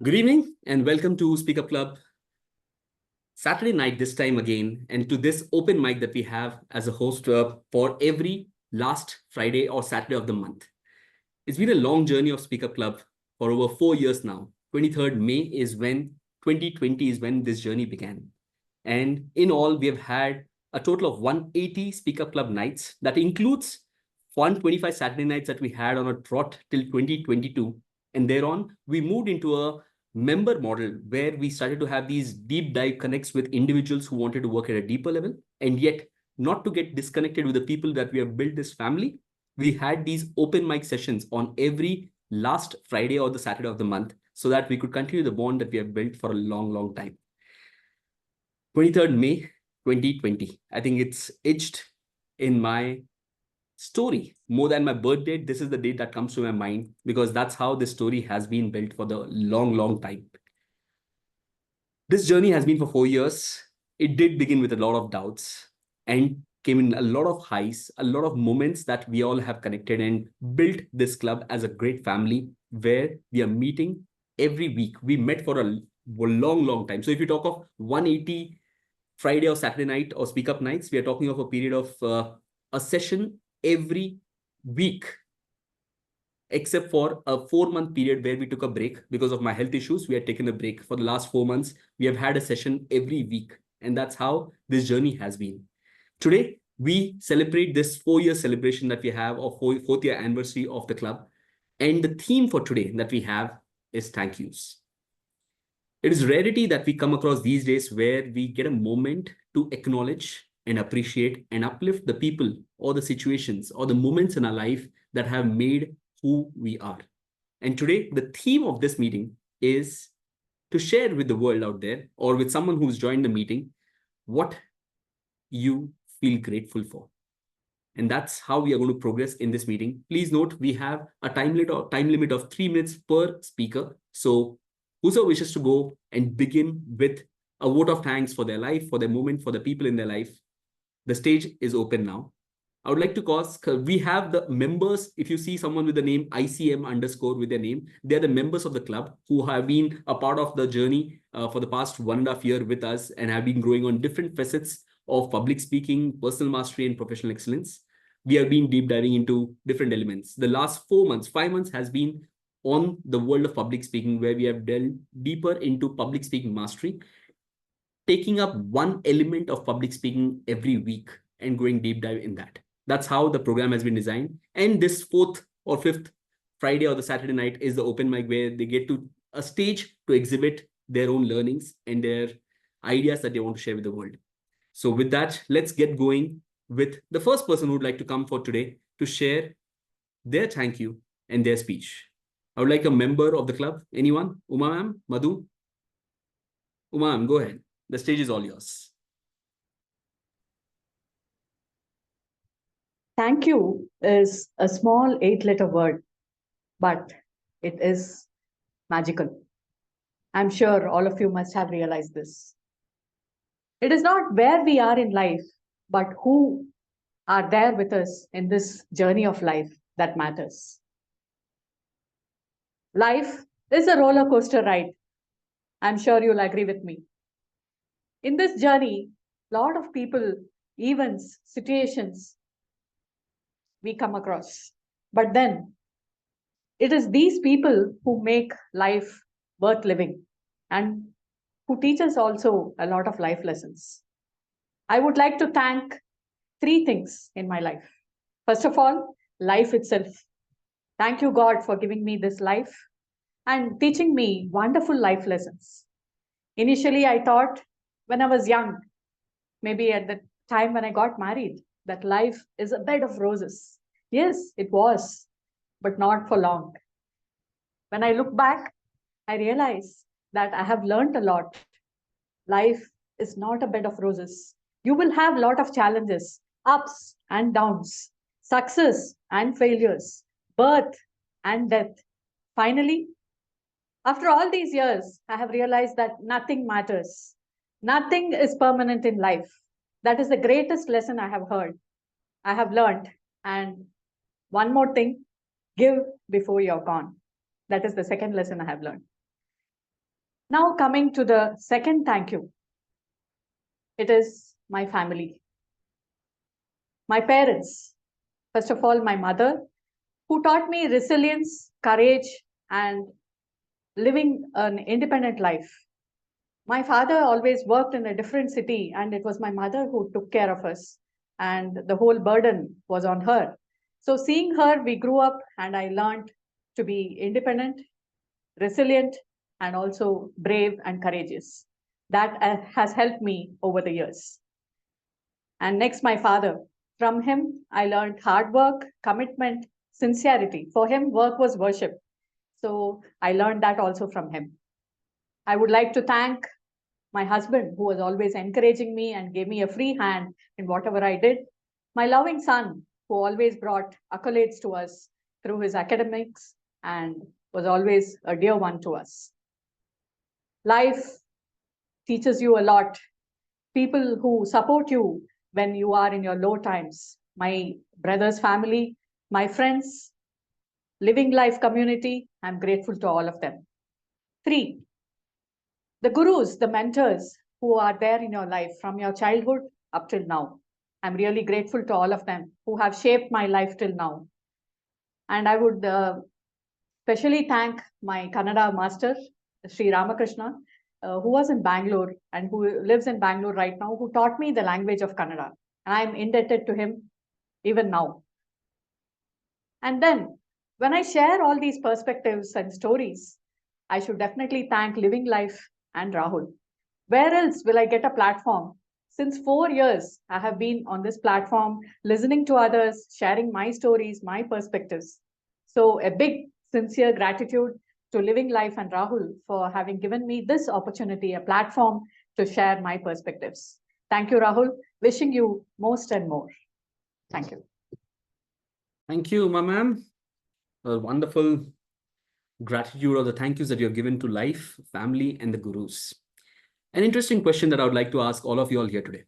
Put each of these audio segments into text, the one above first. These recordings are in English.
Good evening and welcome to Speak Up Club. Saturday night this time again, and to this open mic that we have as a host for every last Friday or Saturday of the month. It's been a long journey of Speak Up Club for over 4 years now. 23rd May is when 2020 is when this journey began. And in all, we have had a total of 180 Speak Up Club nights. That includes 125 Saturday nights that we had on a trot till 2022. And thereon, we moved into a member model where we started to have these deep dive connects with individuals who wanted to work at a deeper level, and yet not to get disconnected with the people that we have built this family. We had these open mic sessions on every last Friday or the Saturday of the month so that we could continue the bond that we have built for a long time. 23rd May 2020. I think it's etched in my story more than my birthday. This is the date that comes to my mind because that's how this story has been built for the long time. This journey has been for 4 years. It did begin with a lot of doubts and came in a lot of highs, a lot of moments that we all have connected and built this club as a great family where we are meeting every week. We met for a long time. So if you talk of 180 Friday or Saturday night or Speak Up nights, we are talking of a period of a session every week, except for a 4-month period where we took a break because of my health issues. We had taken a break. For the last 4 months, we have had a session every week. And that's how this journey has been. Today, we celebrate this 4-year celebration that we have of fourth year anniversary of the club. And the theme for today that we have is thank yous. It is rarity that we come across these days where we get a moment to acknowledge and appreciate and uplift the people or the situations or the moments in our life that have made who we are. And today, the theme of this meeting is to share with the world out there or with someone who's joined the meeting what you feel grateful for. And that's how we are going to progress in this meeting. Please note, we have a time limit of 3 minutes per speaker. So whoso wishes to go and begin with a vote of thanks for their life, for their moment, for the people in their life, the stage is open now. I would like to we have the members. If you see someone with the name ICM_ with their name, they're the members of the club who have been a part of the journey for the past 1.5 years with us and have been growing on different facets of public speaking, personal mastery, and professional excellence. We have been deep diving into different elements. The last 5 months has been on the world of public speaking, where we have delved deeper into public speaking mastery, taking up one element of public speaking every week and going deep dive in that. That's how the program has been designed. And this 4th or 5th Friday or the Saturday night is the open mic where they get to a stage to exhibit their own learnings and their ideas that they want to share with the world. So with that, let's get going with the first person who would like to come for today to share their thank you and their speech. I would like a member of the club. Anyone? Uma ma'am? Madhu? Uma ma'am, go ahead. The stage is all yours. Thank you is a small 8-letter word, but it is magical. I'm sure all of you must have realized this. It is not where we are in life, but who are there with us in this journey of life that matters. Life is a roller coaster ride. I'm sure you'll agree with me. In this journey, a lot of people, events, situations we come across. But then it is these people who make life worth living and who teach us also a lot of life lessons. I would like to thank 3 things in my life. First of all, life itself. Thank you, God, for giving me this life and teaching me wonderful life lessons. Initially, I thought when I was young, maybe at the time when I got married, that life is a bed of roses. Yes, it was, but not for long. When I look back, I realize that I have learned a lot. Life is not a bed of roses. You will have a lot of challenges, ups and downs, success and failures, birth and death. Finally, after all these years, I have realized that nothing matters. Nothing is permanent in life. That is the greatest lesson I have heard. I have learned. And one more thing, give before you're gone. That is the second lesson I have learned. Now, coming to the second thank you, it is my family, my parents. First of all, my mother, who taught me resilience, courage, and living an independent life. My father always worked in a different city, and it was my mother who took care of us, and the whole burden was on her. So, seeing her, we grew up, and I learned to be independent, resilient, and also brave and courageous. That has helped me over the years. And next, my father. From him, I learned hard work, commitment, sincerity. For him, work was worship. So I learned that also from him. I would like to thank my husband, who was always encouraging me and gave me a free hand in whatever I did. My loving son, who always brought accolades to us through his academics and was always a dear one to us. Life teaches you a lot. People who support you when you are in your low times. My brother's family, my friends, living life community, I'm grateful to all of them. 3, the gurus, the mentors who are there in your life from your childhood up till now. I'm really grateful to all of them who have shaped my life till now. And I would especially thank my Kannada master, Sri Ramakrishna, who was in Bangalore and who lives in Bangalore right now, who taught me the language of Kannada. And I'm indebted to him even now. And then, when I share all these perspectives and stories, I should definitely thank Living Life and Rahul. Where else will I get a platform? Since 4 years, I have been on this platform, listening to others, sharing my stories, my perspectives. So, a big, sincere gratitude to Living Life and Rahul for having given me this opportunity, a platform to share my perspectives. Thank you, Rahul. Wishing you most and more. Thank you. Thank you, my ma'am. A wonderful gratitude or the thank yous that you're given to life, family, and the gurus. An interesting question that I would like to ask all of you all here today.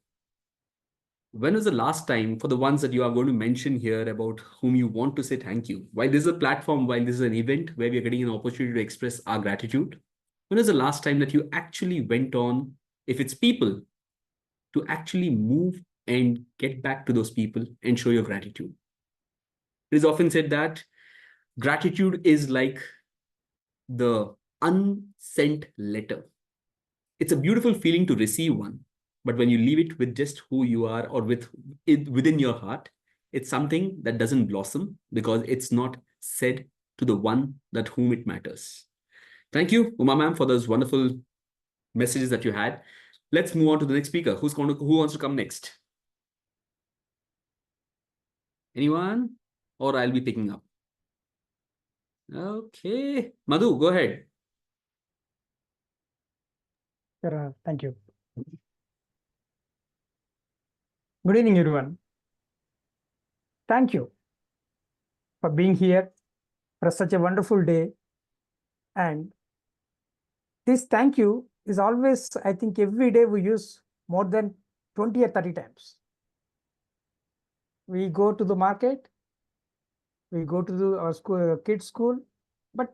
When was the last time, for the ones that you are going to mention here about whom you want to say thank you, while this is a platform, while this is an event where we are getting an opportunity to express our gratitude, when was the last time that you actually went on, if it's people, to actually move and get back to those people and show your gratitude? It is often said that gratitude is like the unsent letter. It's a beautiful feeling to receive one, but when you leave it with just who you are or with it within your heart, it's something that doesn't blossom because it's not said to the one that whom it matters. Thank you, Uma ma'am, for those wonderful messages that you had. Let's move on to the next speaker. Who wants to come next? Anyone? Or I'll be picking up. Okay. Madhu, go ahead. Sure, thank you. Good evening, everyone. Thank you for being here for such a wonderful day. And this thank you is always, I think, every day we use more than 20 or 30 times. We go to the market, we go to our school, kids' school, but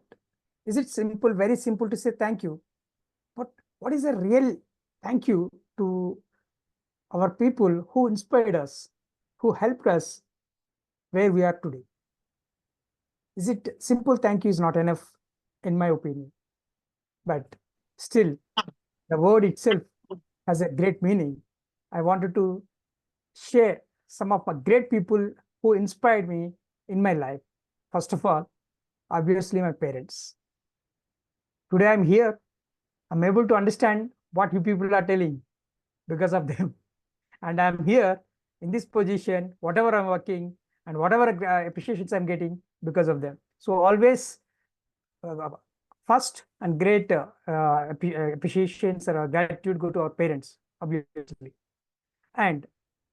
is it simple, very simple to say thank you? But what is a real thank you to our people who inspired us, who helped us where we are today? Is it simple thank you is not enough, in my opinion. But still, the word itself has a great meaning. I wanted to share some of my great people who inspired me in my life. First of all, obviously my parents. Today I'm here. I'm able to understand what you people are telling because of them. And I'm here in this position, whatever I'm working and whatever appreciations I'm getting because of them. So always first and great appreciations or gratitude go to our parents, obviously. And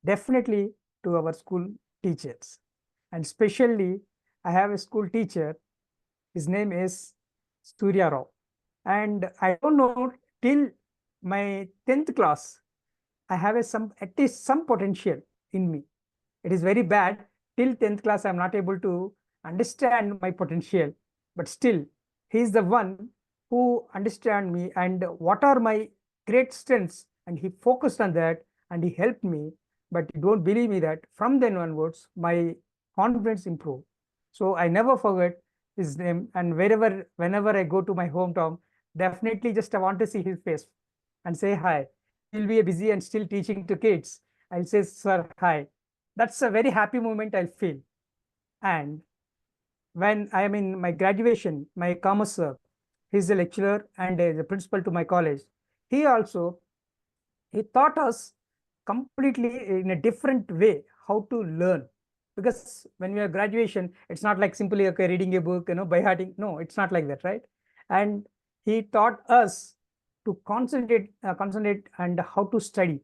definitely to our school teachers. And especially, I have a school teacher. His name is Surya Rao. And I don't know, till my 10th class, I have at least some potential in me. It is very bad. Till 10th class, I'm not able to understand my potential. But still, he is the one who understand me and what are my great strengths, and he focused on that and he helped me. But you don't believe me that from then onwards, my confidence improved. So I never forget his name, and whenever I go to my hometown, definitely just I want to see his face and say hi. He'll be busy and still teaching to kids. I'll say, sir, hi. That's a very happy moment I'll feel. And when I am in my graduation, my commerce sir, he's a lecturer and the principal to my college. He also, he taught us completely in a different way how to learn. Because when we are graduation, it's not like simply okay, reading a book, by hearting. No, it's not like that, right? And he taught us to concentrate and how to study.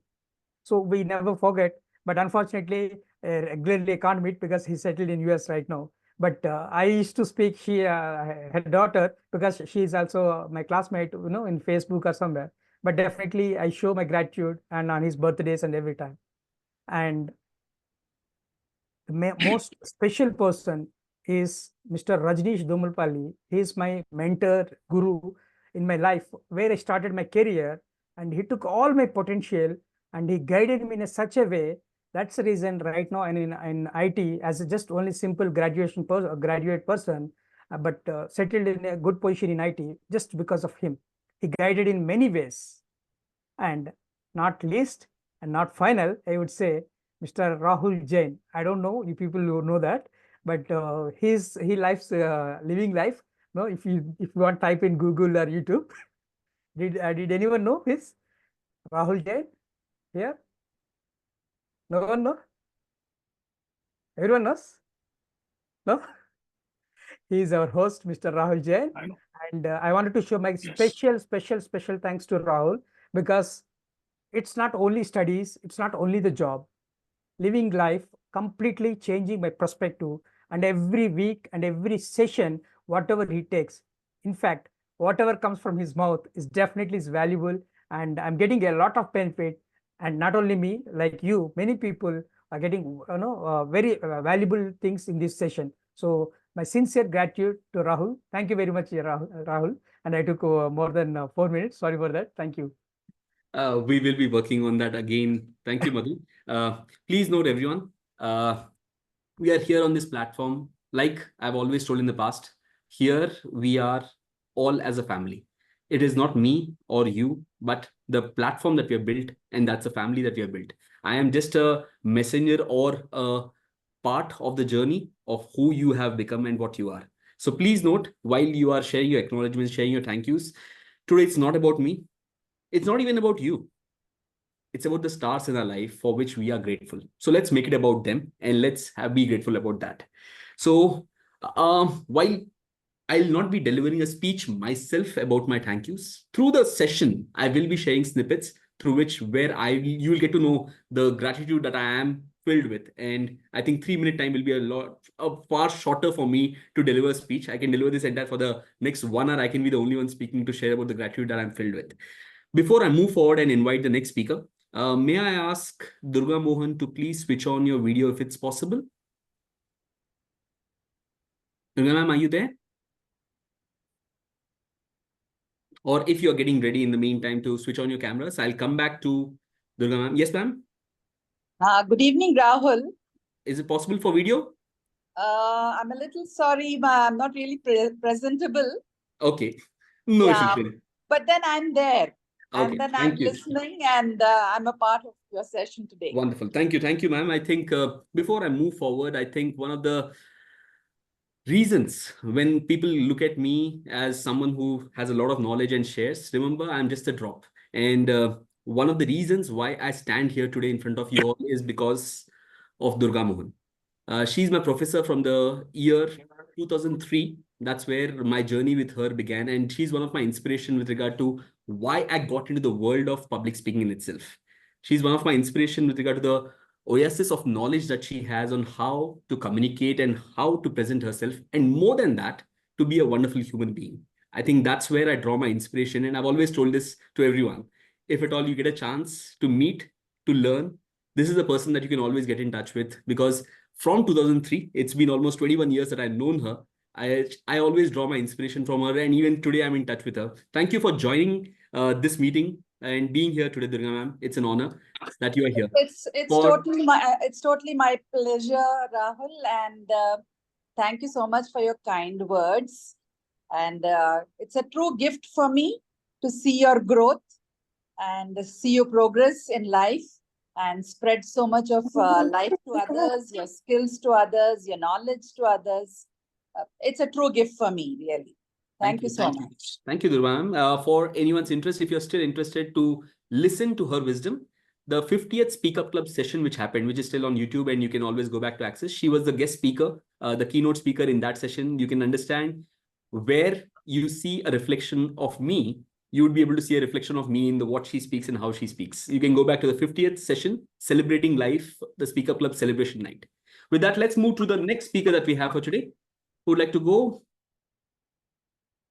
So we never forget. But unfortunately, regularly I can't meet because he's settled in US right now. But I used to speak her daughter, because she is also my classmate, in Facebook or somewhere. But definitely I show my gratitude and on his birthdays and every time. And the most special person is Mr. Rajneesh Domalpalli. He is my mentor, guru in my life, where I started my career, and he took all my potential and he guided me in such a way. That's the reason right now in IT as a just only simple graduate person, but settled in a good position in IT just because of him. He guided in many ways. And not least and not final, I would say Mr. Rahul Jain. I don't know you people who know that, but he lives living life. No, if you want type in Google or YouTube, did anyone know this Rahul Jain here? No one know. Everyone knows. No, he is our host, Mr. Rahul Jain, and I wanted to show my special thanks to Rahul, because it's not only studies, it's not only the job, living life, completely changing my perspective. And every week and every session, whatever he takes, in fact, whatever comes from his mouth is valuable, and I'm getting a lot of benefit. And not only me, like you, many people are getting very valuable things in this session. So my sincere gratitude to Rahul. Thank you very much, Rahul. And I took more than 4 minutes. Sorry for that. Thank you. We will be working on that again. Thank you, Madhu. Please note, everyone, we are here on this platform. Like I've always told in the past, here we are all as a family. It is not me or you, but the platform that we have built, and that's a family that we have built. I am just a messenger or a part of the journey of who you have become and what you are. So please note, while you are sharing your acknowledgements, sharing your thank yous, today it's not about me. It's not even about you. It's about the stars in our life for which we are grateful. So let's make it about them and be grateful about that. So while I'll not be delivering a speech myself about my thank yous, through the session, I will be sharing snippets through which you will get to know the gratitude that I am filled with. And I think 3 minute time will be far shorter for me to deliver a speech. I can deliver this entire for the next 1 hour. I can be the only one speaking to share about the gratitude that I'm filled with. Before I move forward and invite the next speaker, may I ask Durga Mohan to please switch on your video if it's possible? Durga ma'am, are you there? Or if you're getting ready in the meantime to switch on your cameras, I'll come back to Durga ma'am. Yes, ma'am? Good evening, Rahul. Is it possible for video? I'm a little sorry, I'm not really presentable. Okay, no Yeah, issue. but then I'm there. Okay, And then thank I'm you. listening, and I'm a part of your session today. Wonderful. Thank you, ma'am. I think before I move forward, I think one of the reasons when people look at me as someone who has a lot of knowledge and shares, remember, I'm just a drop. And one of the reasons why I stand here today in front of you all is because of Durga Mohan. She's my professor from the year 2003. That's where my journey with her began. And she's one of my inspiration with regard to why I got into the world of public speaking in itself. She's one of my inspiration with regard to the oasis of knowledge that she has on how to communicate and how to present herself. And more than that, to be a wonderful human being. I think that's where I draw my inspiration. And I've always told this to everyone. If at all you get a chance to meet, to learn, this is a person that you can always get in touch with, because from 2003, it's been almost 21 years that I've known her. I always draw my inspiration from her, and even today I'm in touch with her. Thank you for joining this meeting and being here today, Durga ma'am. It's an honor that you are here. For It's totally my pleasure, Rahul, and thank you so much for your kind words. And it's a true gift for me to see your growth and see your progress in life and spread so much of life to others, your skills to others, your knowledge to others. It's a true gift for me, really. Thank you so much. Thank you, Durga ma'am. For anyone's interest, if you're still interested to listen to her wisdom, the 50th Speak Up Club session, which happened, which is still on YouTube, and you can always go back to access. She was the guest speaker, the keynote speaker in that session. You can understand where you see a reflection of me. You would be able to see a reflection of me in the what she speaks and how she speaks. You can go back to the 50th session, Celebrating Life, the Speak Up Club celebration night. With that, let's move to the next speaker that we have for today. Who would like to go?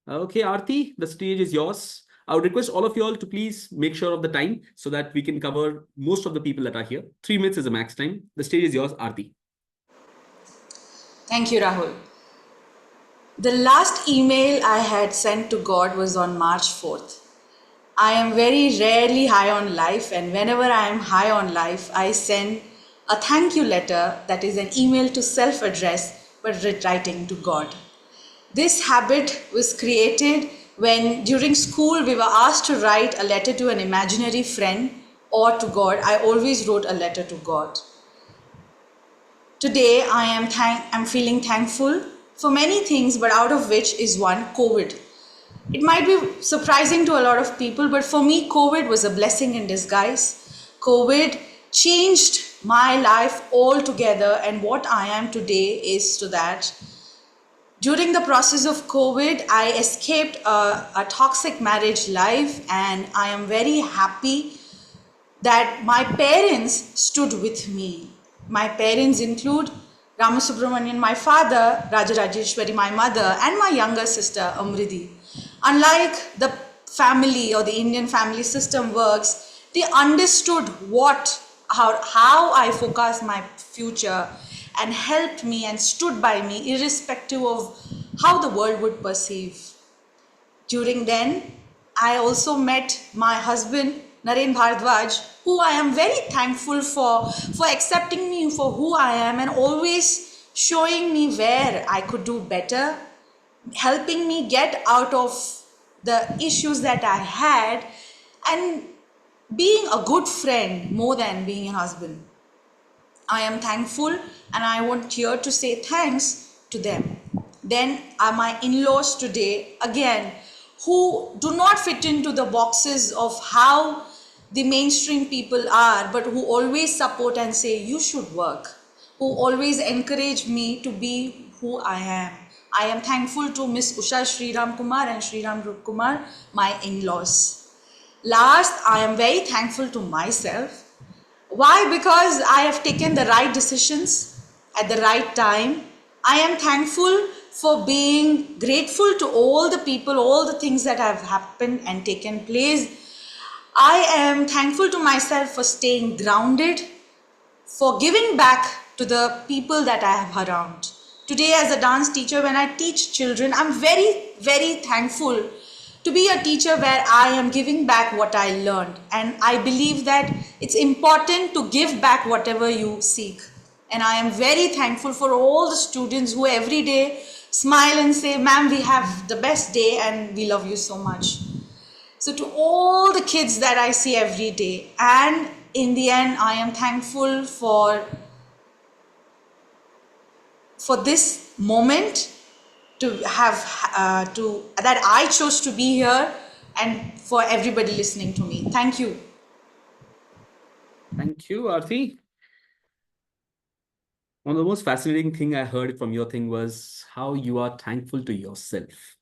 Okay, Aarti, the stage is yours. I would request all of you all to please make sure of the time so that we can cover most of the people that are here. 3 minutes is the max time. The stage is yours, Aarti. Thank you, Rahul. The last email I had sent to God was on March 4th. I am very rarely high on life, and whenever I am high on life, I send a thank you letter that is an email to self-address but writing to God. This habit was created when during school we were asked to write a letter to an imaginary friend or to God. I always wrote a letter to God. Today I'm feeling thankful for many things, but out of which is one, COVID. It might be surprising to a lot of people, but for me, COVID was a blessing in disguise. COVID changed my life altogether, and what I am today is to that. During the process of COVID, I escaped a toxic marriage life, and I am very happy that my parents stood with me. My parents include Ramasubramanian, my father, Rajarajeshwari, my mother, and my younger sister, Amriti. Unlike the family or the Indian family system works, they understood how I forecast my future and helped me and stood by me irrespective of how the world would perceive. During then, I also met my husband, Naren Bhardwaj, who I am very thankful for accepting me for who I am and always showing me where I could do better, helping me get out of the issues that I had, and being a good friend more than being a husband. I am thankful, and I want here to say thanks to them. Then are my in-laws today, again, who do not fit into the boxes of how the mainstream people are, but who always support and say, you should work, who always encourage me to be who I am. I am thankful to Miss Usha Sriram Kumar and Sriram Rup Kumar, my in-laws. Last, I am very thankful to myself. Why? Because I have taken the right decisions at the right time. I am thankful for being grateful to all the people, all the things that have happened and taken place. I am thankful to myself for staying grounded, for giving back to the people that I have around. Today, as a dance teacher, when I teach children, I'm very, very thankful to be a teacher where I am giving back what I learned. And I believe that it's important to give back whatever you seek. And I am very thankful for all the students who every day smile and say, ma'am, we have the best day and we love you so much. So to all the kids that I see every day, and in the end, I am thankful for this moment to have that I chose to be here, and for everybody listening to me. Thank you. Thank you, Aarti. One of the most fascinating thing I heard from your thing was how you are thankful to yourself.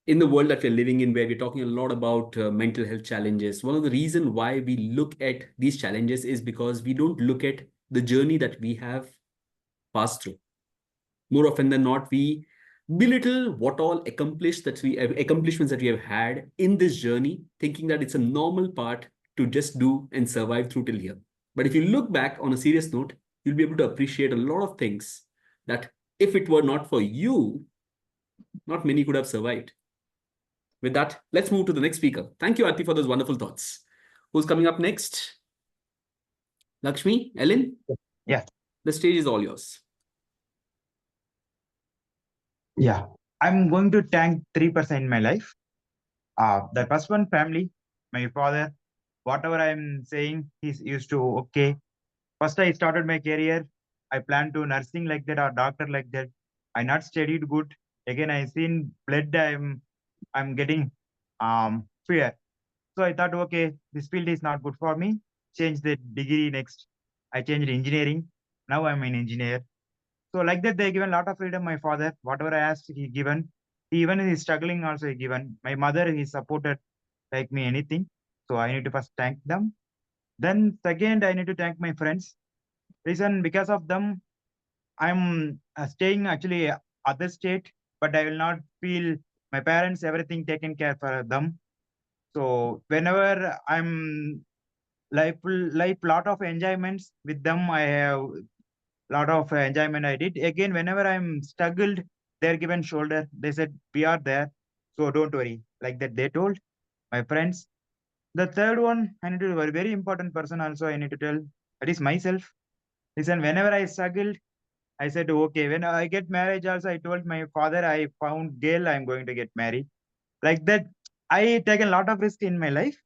In the world that we're living in, where we're talking a lot about mental health challenges, one of the reasons why we look at these challenges is because we don't look at the journey that we have passed through. More often than not, we belittle what all accomplishments that we have had in this journey, thinking that it's a normal part to just do and survive through till here. But if you look back on a serious note, you'll be able to appreciate a lot of things that if it were not for you, Not many could have survived. With that, let's move to the next speaker. Thank you, Aarti, for those wonderful thoughts. Who's coming up next? Lakshmi, Ellen? Yeah. The stage is all yours. Yeah. I'm going to thank 3% in my life. The first one, family, my father. Whatever I'm saying, he's used to, okay. First, I started my career. I planned to nursing like that or doctor like that. I not studied good. Again, I seen blood. I'm getting fear. So I thought, okay, this field is not good for me. Change the degree next. I changed engineering. Now I'm an engineer. So like that, they given a lot of freedom. My father, whatever I asked, he given. He even is struggling also he given. My mother, he supported like me anything. So I need to first thank them. Then second, I need to thank my friends. Reason because of them, I'm staying actually other state, but I will not feel my parents everything taken care for them. So whenever I'm like lot of enjoyments with them, I have lot of enjoyment I did. Again, whenever I'm struggled, they're given shoulder. They said, we are there. So don't worry. Like that, they told my friends. The third one, I need to a very important person also I need to tell. That is myself. Listen, whenever I struggled, I said, okay, when I get marriage also, I told my father, I found girl, I'm going to get married. Like that, I taken a lot of risk in my life.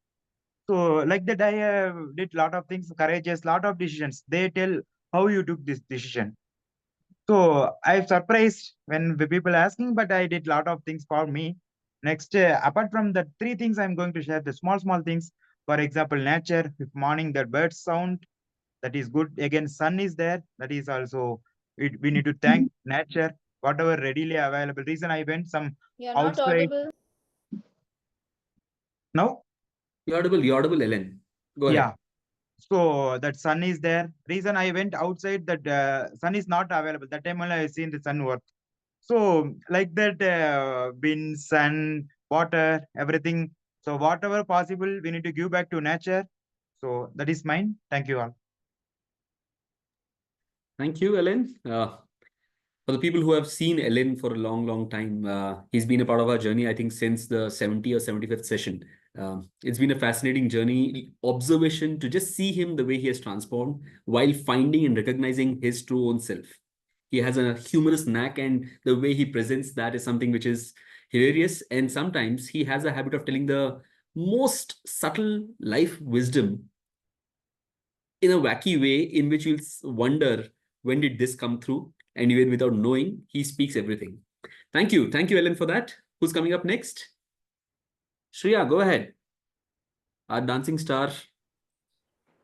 So like that, I did lot of things, courageous, lot of decisions. They tell how you took this decision. So I'm surprised when the people asking, but I did lot of things for me. Next, apart from the three things, I'm going to share the small things. For example, nature. If morning the birds sound, that is good. Again, sun is there. That is also we need to thank nature. Whatever readily available. Reason I went some You're not outside. audible. No. You're audible, Ellen. Go ahead. Yeah. So that sun is there. Reason I went outside that sun is not available. That time only I seen the sun work. So like that, wind, sun, water, everything. So whatever possible, we need to give back to nature. So that is mine. Thank you all. Thank you, Ellen. For the people who have seen Ellen for a long time, he's been a part of our journey, I think, since the 70 or 75th session. It's been a fascinating journey, observation to just see him the way he has transformed while finding and recognizing his true own self. He has a humorous knack, and the way he presents that is something which is hilarious. And sometimes he has a habit of telling the most subtle life wisdom in a wacky way, in which you'll wonder, when did this come through? And even without knowing, he speaks everything. Thank you, Ellen, for that. Who's coming up next? Shreya, go ahead. Our dancing star.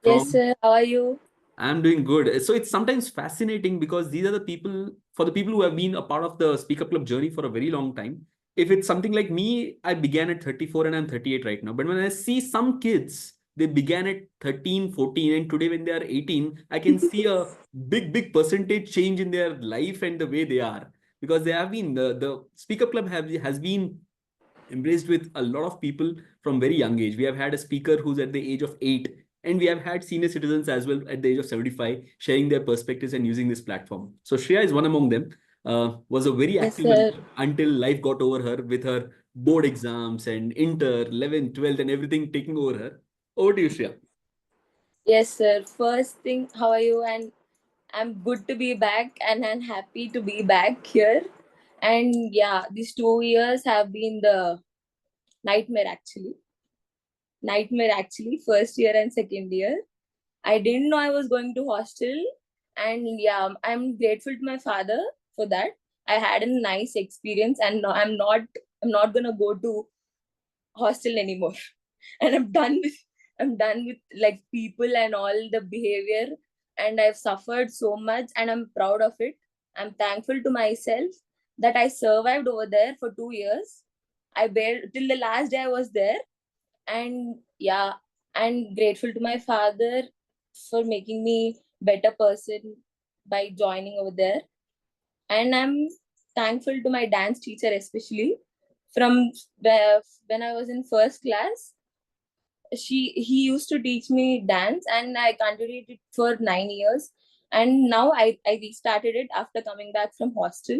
Yes, sir. How are you? I'm doing good. So it's sometimes fascinating because these are the people, for the people who have been a part of the Speak Up Club journey for a very long time. If it's something like me, I began at 34 and I'm 38 right now. But when I see some kids, they began at 13, 14, and today when they are 18, I can see a big percentage change in their life and the way they are. Because they have been, the Speak Up Club has been embraced with a lot of people from very young age. We have had a speaker who's at the age of 8, and we have had senior citizens as well at the age of 75 sharing their perspectives and using this platform. So Shreya is one among them. Was a very Yes, active sir. until life got over her with her board exams and inter, 11th, 12th, and everything taking over her. Over to you, Shreya. Yes, sir. First thing, how are you? And I'm good to be back, and I'm happy to be back here. And yeah, these 2 years have been the nightmare actually. First year and second year. I didn't know I was going to hostel, and yeah, I'm grateful to my father for that. I had a nice experience, and no, I'm not gonna go to hostel anymore. And I'm done with like people and all the behavior, and I've suffered so much, and I'm proud of it. I'm thankful to myself that I survived over there for 2 years. I bear till the last day I was there. And yeah, I'm grateful to my father for making me better person by joining over there. And I'm thankful to my dance teacher, especially from when I was in first class. He used to teach me dance, and I continued it for 9 years. And now I restarted it after coming back from hostel.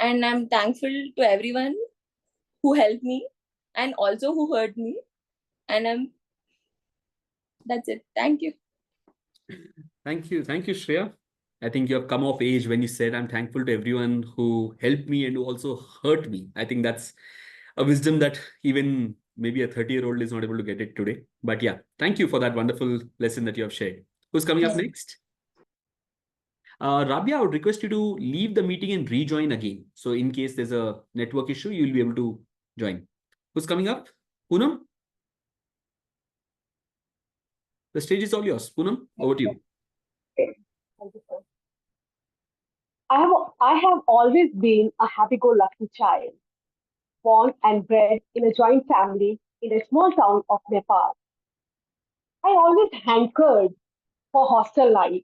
and I'm thankful to everyone who helped me and also who hurt me. And that's it. Thank you. Thank you. Thank you, Shreya. I think you have come of age when you said, I'm thankful to everyone who helped me and who also hurt me. I think that's a wisdom that even maybe a 30-year-old is not able to get it today. But yeah, thank you for that wonderful lesson that you have shared. Who's coming up next? Rabia, I would request you to leave the meeting and rejoin again. So in case there's a network issue, you'll be able to join. Who's coming up? Poonam? The stage is all yours. Poonam, over to you. Thank you, sir. I have always been a happy-go-lucky child, born and bred in a joint family in a small town of Nepal. I always hankered for hostel life,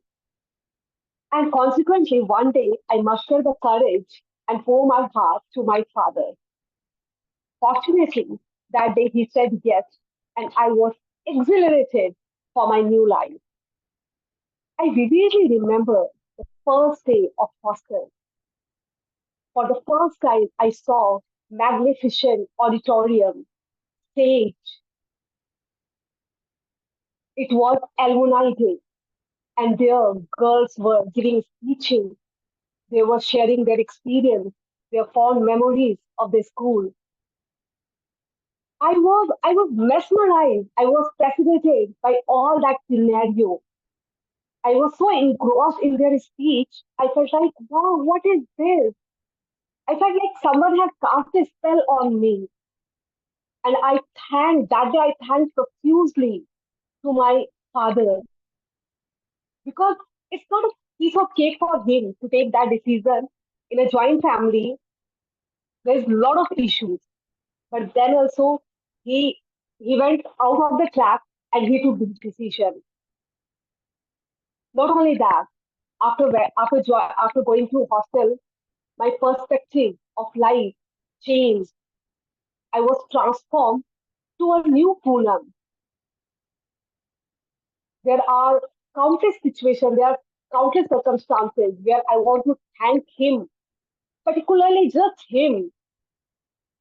and consequently, one day I mustered the courage and poured my heart to my father. Fortunately, that day he said yes, and I was exhilarated for my new life. I vividly remember the first day of hostel. For the first time, I saw magnificent auditorium, stage. It was alumni day, and there girls were giving speeches. They were sharing their experience, their fond memories of the school. I was mesmerized. I was fascinated by all that scenario. I was so engrossed in their speech. I felt like, wow, what is this? I felt like someone had cast a spell on me. And I thanked profusely to my father because it's not a piece of cake for him to take that decision. In a joint family, there's a lot of issues. But then also he he went out of the track and he took the decision. Not only that, after going through hostel, my perspective of life changed. I was transformed to a new Poonam. There are countless situations, there are countless circumstances where I want to thank him, particularly just him.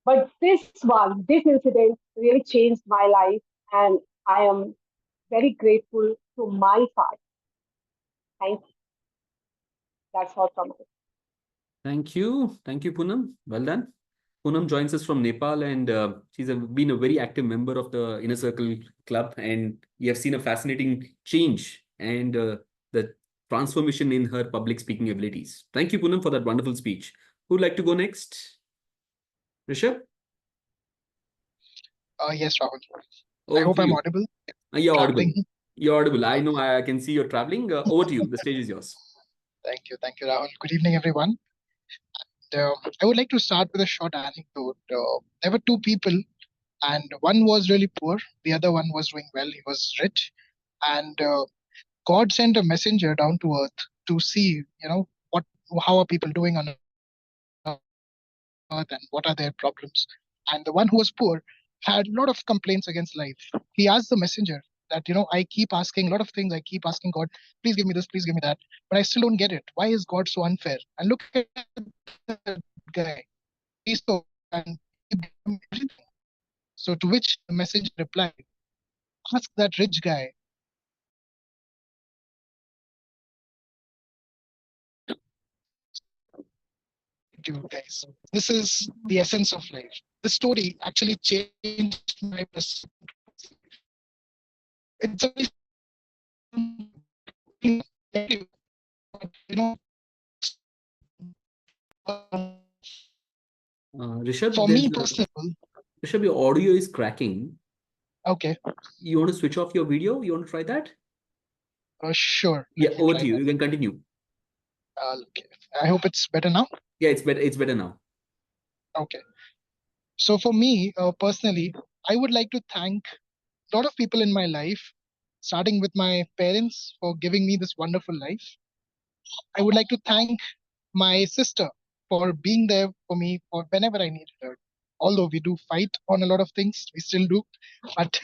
But this incident really changed my life, and I am very grateful to my father. Thank you. That's all from me. Thank you. Thank you, Poonam. Well done. Poonam joins us from Nepal, and she's been a very active member of the Inner Circle Club. And we have seen a fascinating change and the transformation in her public speaking abilities. Thank you, Poonam, for that wonderful speech. Who'd like to go next? Rishabh? Yes, Rahul. Over I hope to I'm you. audible. You're audible. Traveling. You're audible. I know I can see you're traveling. Over to you. The stage is yours. Thank you, Rahul. Good evening, everyone. I would like to start with a short anecdote. There were two people, and one was really poor, the other one was doing well. He was rich, and God sent a messenger down to earth to see, what how are people doing on earth and what are their problems. And the one who was poor had a lot of complaints against life. He asked the messenger that, I keep asking a lot of things. I keep asking God, please give me this, please give me that, but I still don't get it. Why is God so unfair? And look at that guy. He's so rich and he gave him everything. So to which the messenger replied, ask that rich guy why he is so unfair. Gratitude, guys. This is the essence of life. This story actually changed my perspective towards life. It's a very but Rishabh, for me personally, Rishabh, your audio is cracking. okay, You want to switch off your video? You want to try that? sure. Yeah, Let me over try to you. that. You can continue. Okay. I hope it's better now. Yeah, it's better. It's better now. Okay. So for me personally, I would like to thank a lot of people in my life, starting with my parents for giving me this wonderful life. I would like to thank my sister for being there for me for whenever I needed her. Although we do fight on a lot of things, we still do, but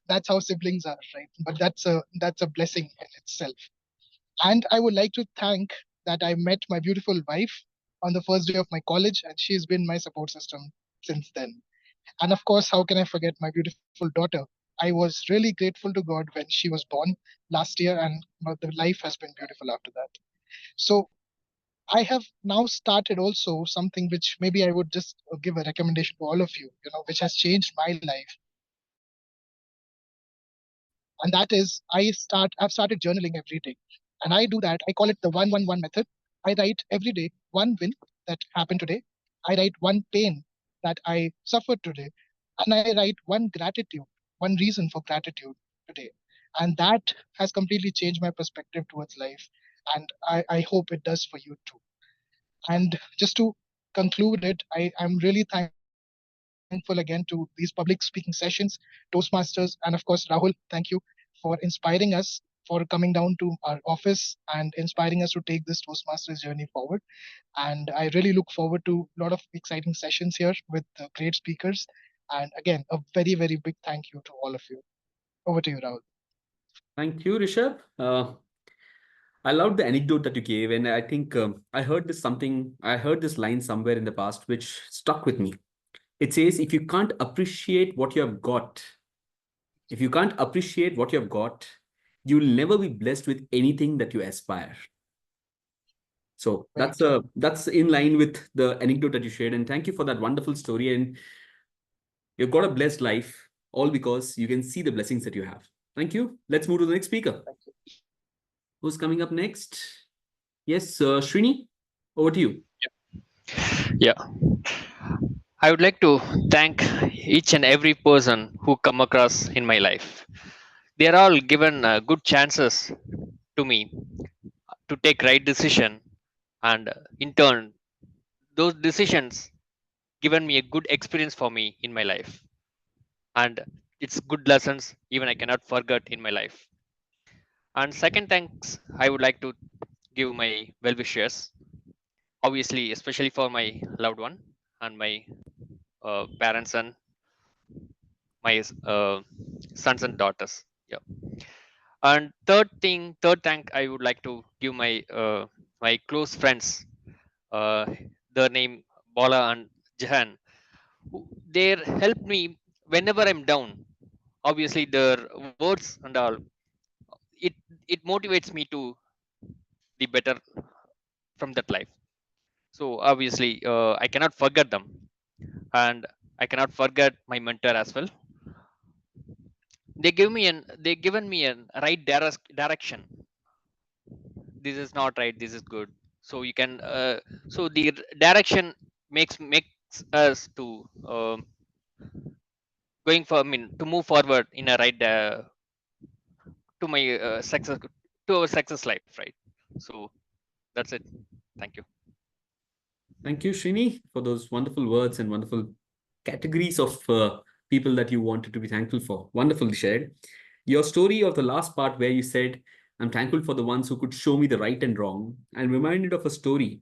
that's how siblings are, right? But that's a blessing in itself. And I would like to thank that I met my beautiful wife on the first day of my college, and she's been my support system since then. And of course, how can I forget my beautiful daughter? I was really grateful to God when she was born last year, and the life has been beautiful after that. So I have now started also something which maybe I would just give a recommendation to all of you, which has changed my life. And that is I've started journaling every day. And I do that. I call it the 111 method. I write every day one win that happened today. I write one pain that I suffered today. And I write one gratitude, one reason for gratitude today. And that has completely changed my perspective towards life. And I hope it does for you too. And just to conclude it, I'm really thankful again to these public speaking sessions, Toastmasters, and of course, Rahul, thank you for inspiring us, for coming down to our office and inspiring us to take this Toastmasters journey forward. And I really look forward to a lot of exciting sessions here with great speakers. And again, a very, very big thank you to all of you. Over to you, Rahul. Thank you, Rishabh. I loved the anecdote that you gave, and I think I heard this line somewhere in the past, which stuck with me. It says, if you can't appreciate what you have got, if you can't appreciate what you have got, you'll never be blessed with anything that you aspire. So Very that's in line with the anecdote that you shared, and thank you for that wonderful story. And you've got a blessed life, all because you can see the blessings that you have. Thank you. Let's move to the next speaker. Who's coming up next? Yes, Srini, over to you. Yeah. I would like to thank each and every person who come across in my life. They are all given good chances to me to take right decision, and in turn, those decisions given me a good experience for me in my life, and it's good lessons even I cannot forget in my life. And second thanks I would like to give my well wishers, obviously especially for my loved one and my parents and my sons and daughters. Yeah. And third thank I would like to give my close friends, uh, their name Bola and Jahan. They help me whenever I'm down. Obviously, their words and all, it it motivates me to be better from that life. So obviously, I cannot forget them, and I cannot forget my mentor as well. They given me a right direction. This is not right, this is good. So you can so the direction makes us to going for, I mean, to move forward in a right to my success, to our success life, right? So that's it. Thank you. Thank you, Srini, for those wonderful words and wonderful categories of people that you wanted to be thankful for. Wonderfully shared. Your story of the last part where you said, I'm thankful for the ones who could show me the right and wrong. I'm reminded of a story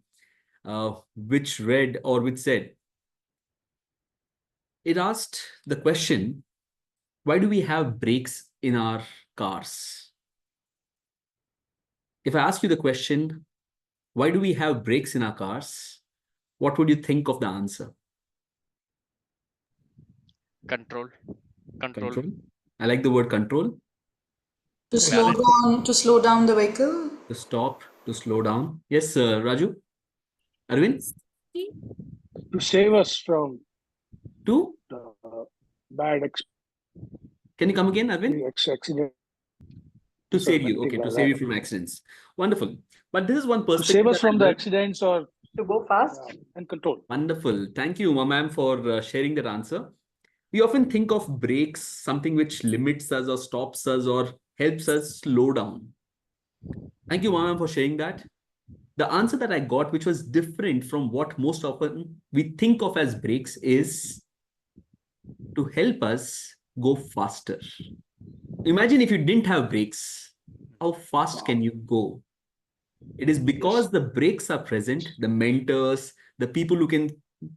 which read or which said, it asked the question, why do we have brakes in our cars? If I ask you the question, why do we have brakes in our cars? What would you think of the answer? Control. Control. I like the word control. To slow down the vehicle. To stop, to slow down. Yes, Raju? Arvind? To save us from To? bad Can you come again, Arvind? accident. To save you. Okay, to save you from accidents. Wonderful. But this is one perspective. To save us from the accidents or to go fast and control. Wonderful. Thank you, ma'am, for sharing that answer. We often think of brakes, something which limits us or stops us or helps us slow down. Thank you, ma'am, for sharing that. The answer that I got, which was different from what most often we think of as brakes, is to help us go faster. Imagine if you didn't have brakes, how fast can you go? It is because the brakes are present, the mentors, the people who can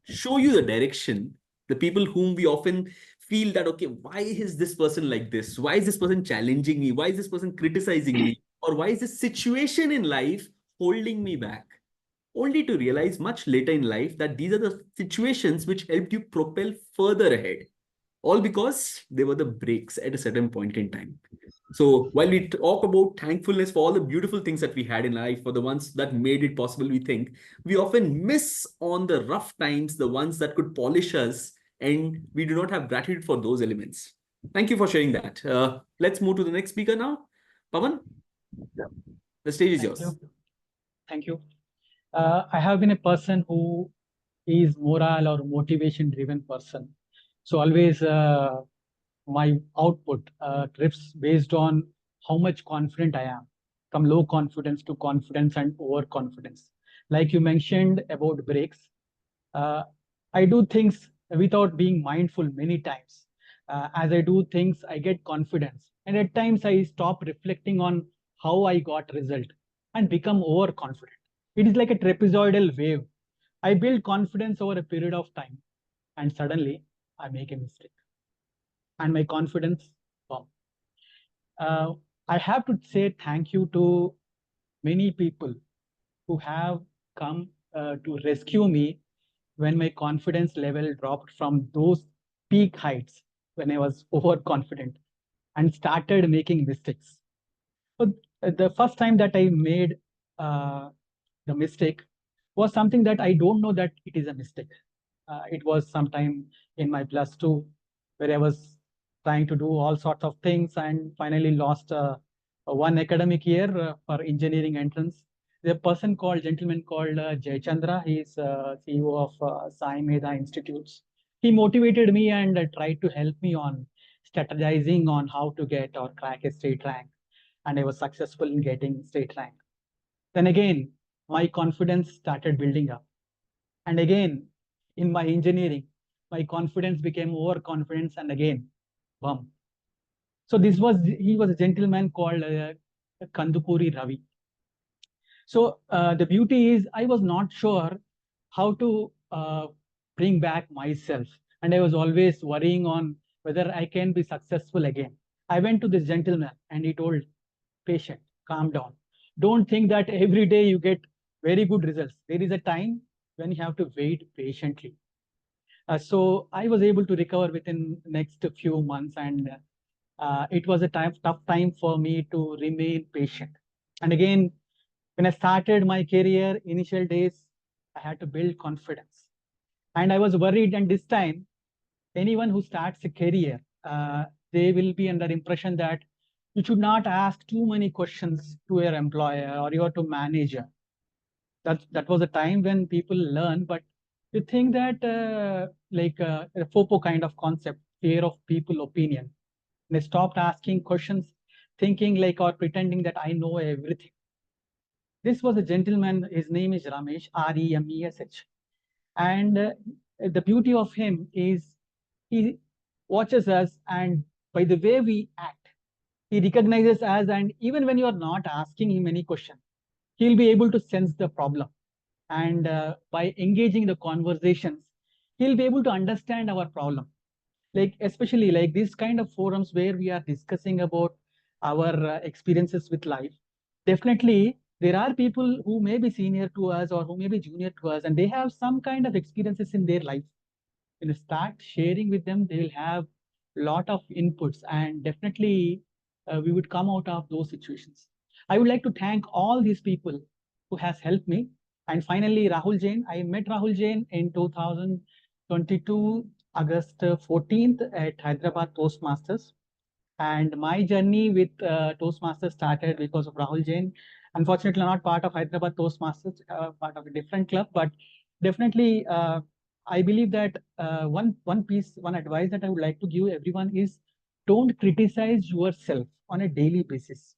show you the direction, the people whom we often feel that, okay, why is this person like this? Why is this person challenging me? Why is this person criticizing me? Or why is this situation in life holding me back? only to realize much later in life that these are the situations which helped you propel further ahead, all because they were the breaks at a certain point in time. So while we talk about thankfulness for all the beautiful things that we had in life, for the ones that made it possible, we think we often miss on the rough times, the ones that could polish us, and we do not have gratitude for those elements. Thank you for sharing that. Let's move to the next speaker now. Pawan, the stage is yours. Thank you. I have been a person who is moral or motivation driven person. So always my output trips based on how much confident I am, from low confidence to confidence and overconfidence. Like you mentioned about breaks, uh, I do things without being mindful many times. As I do things, I get confidence, and at times I stop reflecting on how I got result and become overconfident. It is like a trapezoidal wave. I build confidence over a period of time, and suddenly I make a mistake, and my confidence bomb. Uh, I have to say thank you to many people who have come to rescue me when my confidence level dropped from those peak heights when I was overconfident and started making mistakes. So the first time that I made uh, the mistake was something that I don't know that it is a mistake. It was sometime in my plus two where I was trying to do all sorts of things and finally lost one academic year for engineering entrance. The person called, gentleman called Jay Chandra, he is CEO of Sai Meda Institutes. He motivated me and tried to help me on strategizing on how to get or crack a state rank. And I was successful in getting state rank. Then again, my confidence started building up. And again, in my engineering, my confidence became overconfidence and again, bum. So he was a gentleman called Kandupuri Ravi. So the beauty is I was not sure how to bring back myself. And I was always worrying on whether I can be successful again. I went to this gentleman and he told, patient, calm down. Don't think that every day you get very good results. There is a time when you have to wait patiently. So I was able to recover within next few months, and it was a tough time for me to remain patient. And again, when I started my career, initial days, I had to build confidence, and I was worried. And this time, anyone who starts a career, they will be under impression that you should not ask too many questions to your employer or your to manager. That was a time when people learn, but you think that a FOPO kind of concept, fear of people opinion. And I stopped asking questions, thinking like or pretending that I know everything. This was a gentleman, his name is Ramesh, Remesh. And the beauty of him is he watches us, and by the way we act, he recognizes us, and even when you are not asking him any question, he'll be able to sense the problem. And by engaging the conversations, he'll be able to understand our problem. Like especially like this kind of forums where we are discussing about our experiences with life. Definitely, there are people who may be senior to us or who may be junior to us, and they have some kind of experiences in their life. When you start sharing with them, they will have a lot of inputs, and definitely we would come out of those situations. I would like to thank all these people who has helped me. And finally, Rahul Jain. I met Rahul Jain in 2022, August 14th at Hyderabad Toastmasters. And my journey with Toastmasters started because of Rahul Jain. Unfortunately, not part of Hyderabad Toastmasters, part of a different club, but definitely I believe that one advice that I would like to give everyone is don't criticize yourself on a daily basis.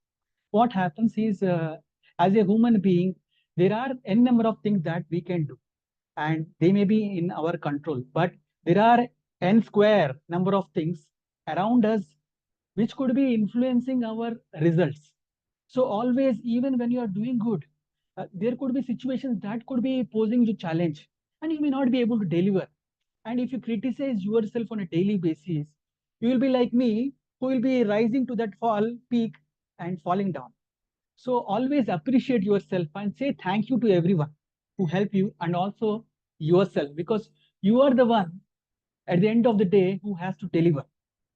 What happens is, as a human being, there are n number of things that we can do, and they may be in our control, but there are n square number of things around us which could be influencing our results. So always, even when you are doing good, there could be situations that could be posing you challenge, and you may not be able to deliver. And if you criticize yourself on a daily basis, you will be like me, who will be rising to that fall peak and falling down. So always appreciate yourself and say thank you to everyone who help you, and also yourself, because you are the one at the end of the day who has to deliver,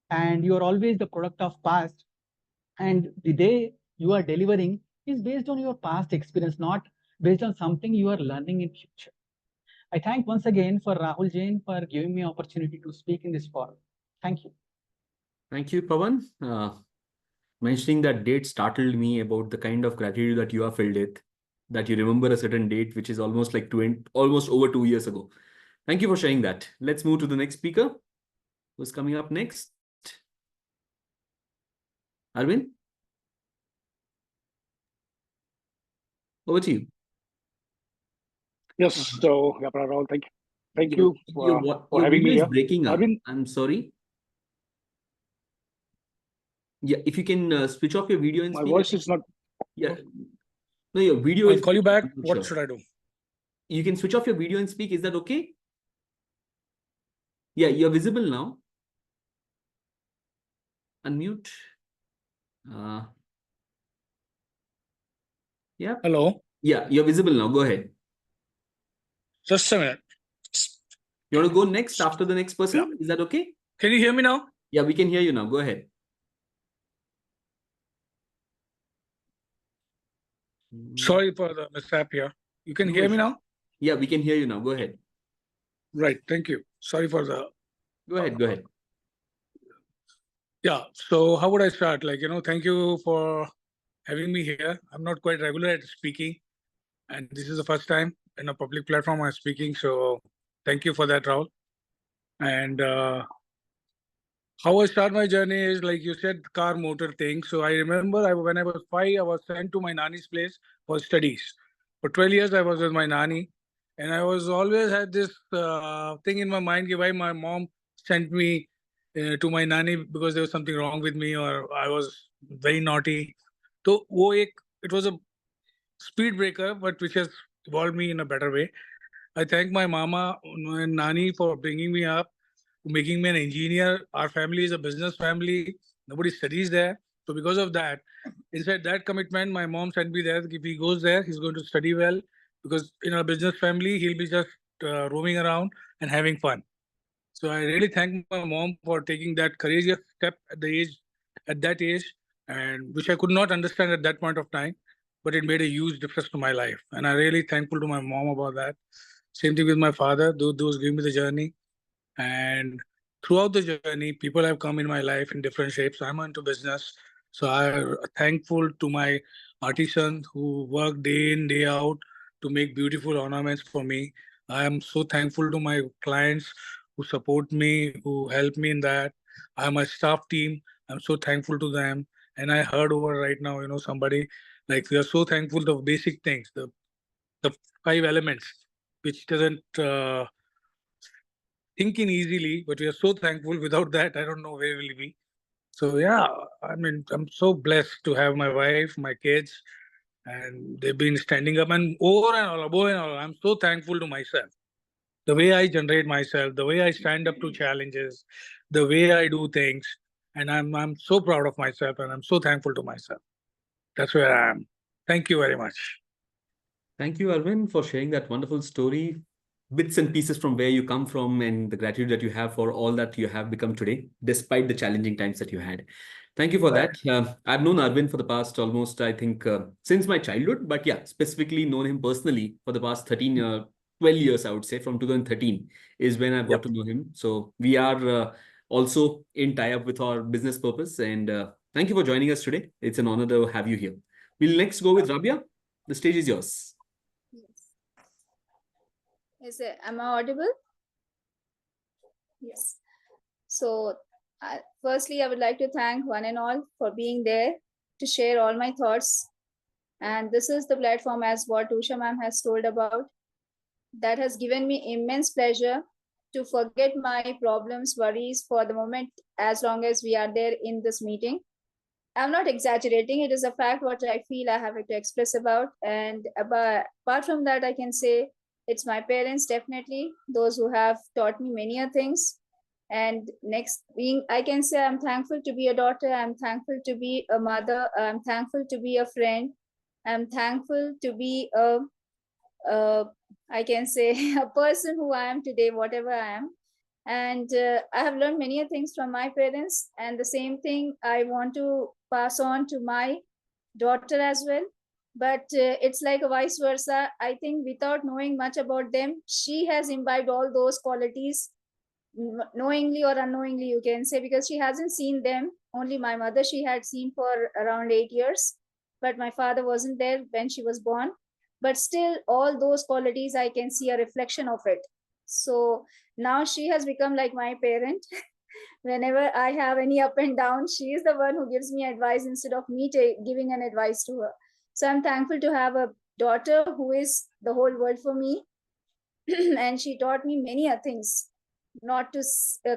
and you are always the product of past, and the day you are delivering is based on your past experience, not based on something you are learning in future. I thank once again for Rahul Jain for giving me opportunity to speak in this forum. Thank you. Thank you, Pawan. Mentioning that date startled me about the kind of gratitude that you are filled with, that you remember a certain date, which is almost like almost over 2 years ago. Thank you for sharing that. Let's move to the next speaker. Who's coming up next? Arvind? Over to you. Yes. So, yeah, Rahul, thank you. Thank you for Your having me video is here. breaking up. Arvind, I'm sorry. Yeah, if you can switch off your video and my speak. voice is not. Yeah. No, your video I'll is. call you back. I'm not What sure. should I do? You can switch off your video and speak. Is that okay? Yeah, you're visible now. Unmute. Yeah. Hello. Yeah, you're visible now. Go ahead. Just a minute. You want to go next after the next person? Yeah. Is that okay? Can you hear me now? Yeah, we can hear you now. Go ahead. Sorry for the mishap here. You can No hear me issue. now? Yeah, we can hear you now. Go ahead. Right. Thank you. Sorry for the. Go ahead. Go ahead. Yeah. So how would I start? Thank you for having me here. I'm not quite regular at speaking, and this is the first time in a public platform I'm speaking. So thank you for that, Rahul. And how I start my journey is like you said, car motor thing. So I remember when I was 5, I was sent to my nanny's place for studies. For 12 years, I was with my nanny, and I was always had this thing in my mind why my mom sent me to my nanny, because there was something wrong with me or I was very naughty. So it was a speed breaker, but which has evolved me in a better way. I thank my mama and nani for bringing me up, making me an engineer. Our family is a business family. Nobody studies there. So because of that, inside that commitment, my mom sent me there. If he goes there, he's going to study well, because in a business family, he'll be just roaming around and having fun. So I really thank my mom for taking that courageous step at that age, and which I could not understand at that point of time, but it made a huge difference to my life. And I'm really thankful to my mom about that. Same thing with my father, those gave me the journey. And throughout the journey, people have come in my life in different shapes. I'm into business. So I'm thankful to my artisans who work day in, day out to make beautiful ornaments for me. I am so thankful to my clients who support me, who help me in that. I have my staff team. I'm so thankful to them. And I heard over right now, somebody like we are so thankful to basic things, the 5 elements, which doesn't think in easily, but we are so thankful. Without that, I don't know where we'll be. So yeah, I mean, I'm so blessed to have my wife, my kids, and they've been standing up. And over and all, above and all, I'm so thankful to myself. The way I generate myself, the way I stand up to challenges, the way I do things, and I'm so proud of myself, and I'm so thankful to myself. That's where I am. Thank you very much. Thank you, Arvind, for sharing that wonderful story, bits and pieces from where you come from, and the gratitude that you have for all that you have become today, despite the challenging times that you had. Thank you for that. I've known Arvind for the past almost, I think, since my childhood, but yeah, specifically known him personally for the past 12 years, I would say, from 2013 is when I've got to know him. So we are also in tie-up with our business purpose. And thank you for joining us today. It's an honor to have you here. We'll next go with Rabia. The stage is yours. Am I audible? Yes. So, firstly, I would like to thank one and all for being there to share all my thoughts. And this is the platform, as what Usha ma'am has told about, that has given me immense pleasure to forget my problems, worries for the moment, as long as we are there in this meeting. I'm not exaggerating. It is a fact what I feel I have to express about. And apart from that, I can say it's my parents, definitely, those who have taught me many things. And next I can say I'm thankful to be a daughter. I'm thankful to be a mother. I'm thankful to be a friend. I'm thankful to be I can say, a person who I am today, whatever I am. And I have learned many things from my parents, and the same thing I want to pass on to my daughter as well. But it's like a vice versa. I think without knowing much about them, she has imbibed all those qualities knowingly or unknowingly, you can say, because she hasn't seen them. Only my mother she had seen for around 8 years, but my father wasn't there when she was born. But still, all those qualities I can see a reflection of it. So now she has become like my parent. Whenever I have any up and down, she is the one who gives me advice instead of me giving an advice to her. So I'm thankful to have a daughter who is the whole world for me. And she taught me many things, not to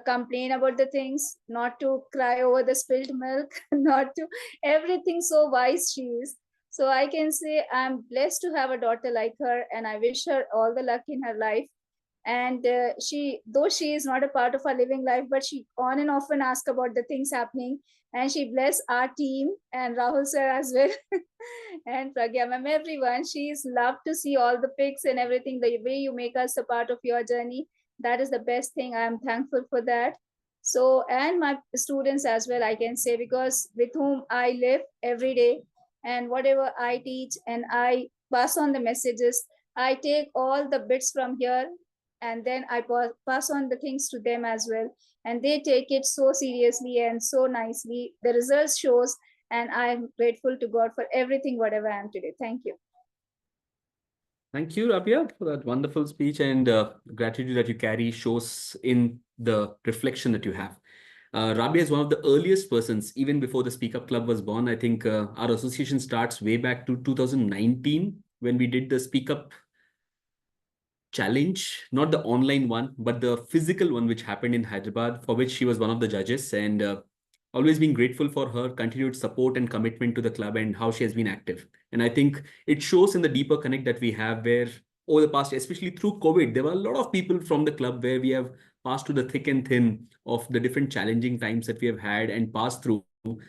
complain about the things, not to cry over the spilled milk, not to everything. So wise she is. So I can say I'm blessed to have a daughter like her, and I wish her all the luck in her life. And she, though she is not a part of our living life, but she on and often asks about the things happening, and she bless our team and Rahul sir as well. And Pragya ma'am, everyone. She is loved to see all the pics and everything, the way you make us a part of your journey. That is the best thing. I am thankful for that. So, and my students as well, I can say, because with whom I live every day, and whatever I teach and I pass on the messages, I take all the bits from here, and then I pass on the things to them as well. And they take it so seriously and so nicely. The results shows, and I'm grateful to God for everything, whatever I am today. Thank you. Thank you, Rabia, for that wonderful speech, and gratitude that you carry shows in the reflection that you have. Rabia is one of the earliest persons, even before the Speak Up Club was born. I think our association starts way back to 2019 when we did the Speak Up challenge, not the online one, but the physical one, which happened in Hyderabad, for which she was one of the judges. And always being grateful for her continued support and commitment to the club and how she has been active. And I think it shows in the deeper connect that we have, where over the past, especially through COVID, there were a lot of people from the club where we have passed through the thick and thin of the different challenging times that we have had and passed through,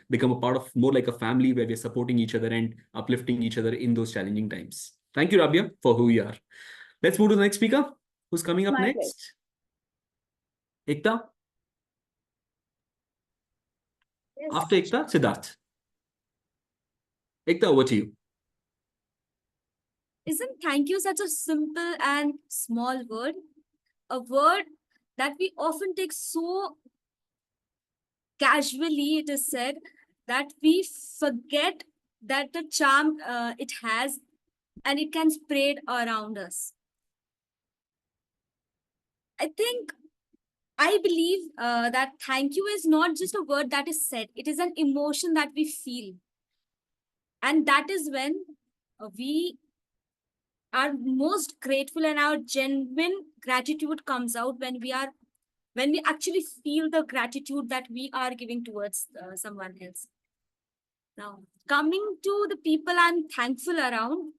become a part of more like a family where we're supporting each other and uplifting each other in those challenging times. Thank you, Rabia, for who you are. Let's move to the next speaker. Who's coming up My next? Ekta? Yes. After Ekta, Siddharth. Ekta, over to you. Isn't thank you such a simple and small word? A word that we often take so casually, it is said, that we forget that the charm it has, and it can spread around us. I believe that thank you is not just a word that is said, it is an emotion that we feel. And that is when we are most grateful, and our genuine gratitude comes out when we actually feel the gratitude that we are giving towards someone else. Now, coming to the people I'm thankful around,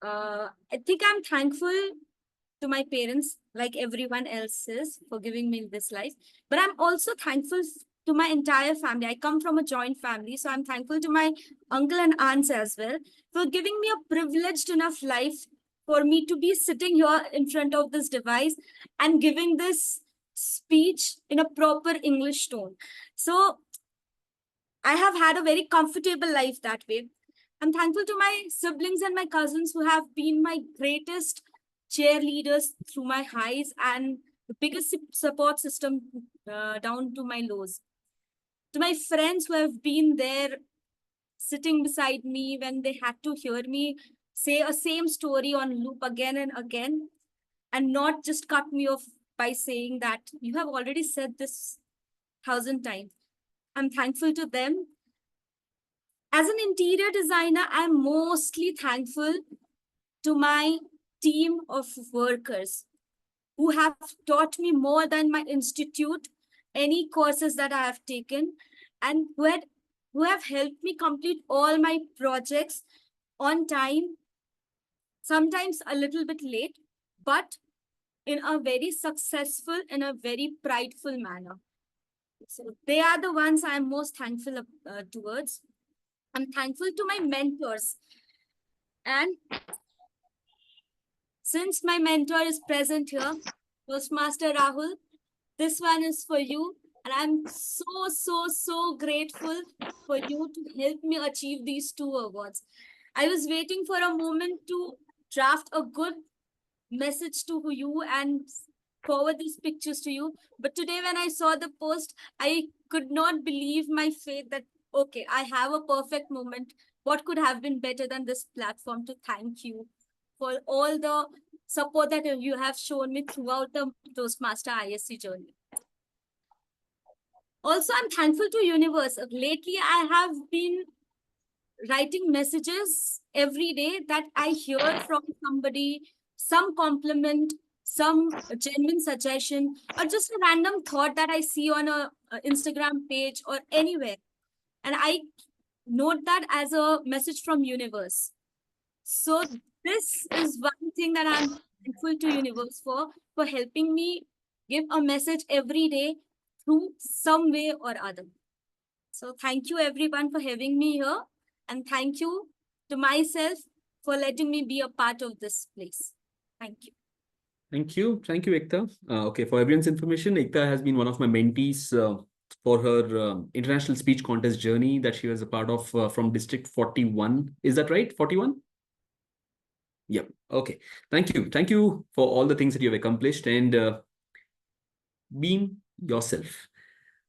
I think I'm thankful to my parents, like everyone else is, for giving me this life. But I'm also thankful to my entire family. I come from a joint family, so I'm thankful to my uncle and aunts as well for giving me a privileged enough life for me to be sitting here in front of this device and giving this speech in a proper English tone. So I have had a very comfortable life that way. I'm thankful to my siblings and my cousins who have been my greatest cheerleaders through my highs and the biggest support system down to my lows. To my friends who have been there sitting beside me when they had to hear me say a same story on loop again and again, and not just cut me off by saying that you have already said this 1,000 times. I'm thankful to them. As an interior designer, I'm mostly thankful to my team of workers who have taught me more than my institute, any courses that I have taken, and who have helped me complete all my projects on time, sometimes a little bit late, but in a very successful and a very prideful manner. So they are the ones I'm most thankful towards. I'm thankful to my mentors and Since my mentor is present here, Toastmaster Rahul, this one is for you. And I'm so grateful for you to help me achieve these 2 awards. I was waiting for a moment to draft a good message to you and forward these pictures to you. But today, when I saw the post, I could not believe my fate that, okay, I have a perfect moment. What could have been better than this platform to thank you for all the support that you have shown me throughout the Toastmaster ISC journey. Also, I'm thankful to universe. Lately, I have been writing messages every day that I hear from somebody, some compliment, some genuine suggestion, or just a random thought that I see on a Instagram page or anywhere. And I note that as a message from universe. So this is one thing that I'm thankful to universe for helping me give a message every day through some way or other. So thank you everyone for having me here. And thank you to myself for letting me be a part of this place. Thank you. Thank you. Thank you, Ekta. Okay, for everyone's information, Ekta has been one of my mentees for her international speech contest journey that she was a part of from District 41. Is that right? 41? Yep. Okay. Thank you. Thank you for all the things that you have accomplished and being yourself.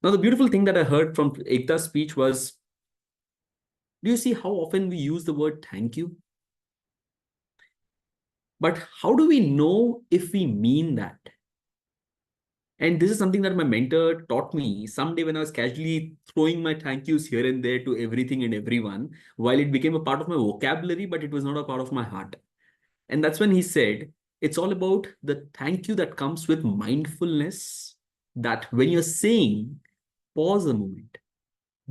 Now, the beautiful thing that I heard from Ekta's speech was, do you see how often we use the word thank you? But how do we know if we mean that? And this is something that my mentor taught me someday when I was casually throwing my thank yous here and there to everything and everyone, while it became a part of my vocabulary, but it was not a part of my heart. And that's when he said, it's all about the thank you that comes with mindfulness, that when you're saying, pause a moment,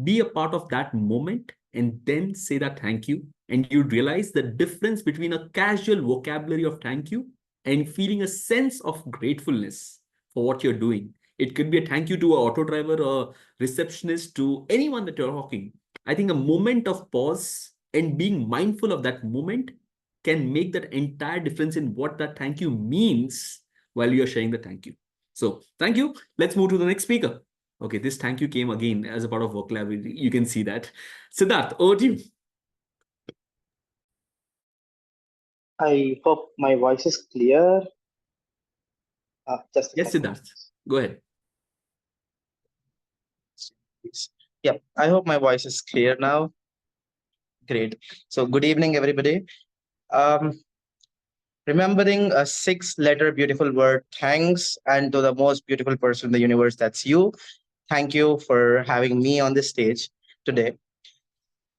be a part of that moment, and then say that thank you. And you'd realize the difference between a casual vocabulary of thank you and feeling a sense of gratefulness for what you're doing. It could be a thank you to an auto driver or receptionist, to anyone that you're talking. I think a moment of pause and being mindful of that moment can make that entire difference in what that thank you means while you're sharing the thank you. So thank you. Let's move to the next speaker. Okay, this thank you came again as a part of vocabulary. You can see that. Siddharth, over to you. I hope my voice is clear. Just a Yes, second. Siddharth, go ahead. Yep, I hope my voice is clear now. Great. So good evening, everybody. Remembering a 6-letter beautiful word, thanks, and to the most beautiful person in the universe, that's you. Thank you for having me on this stage today.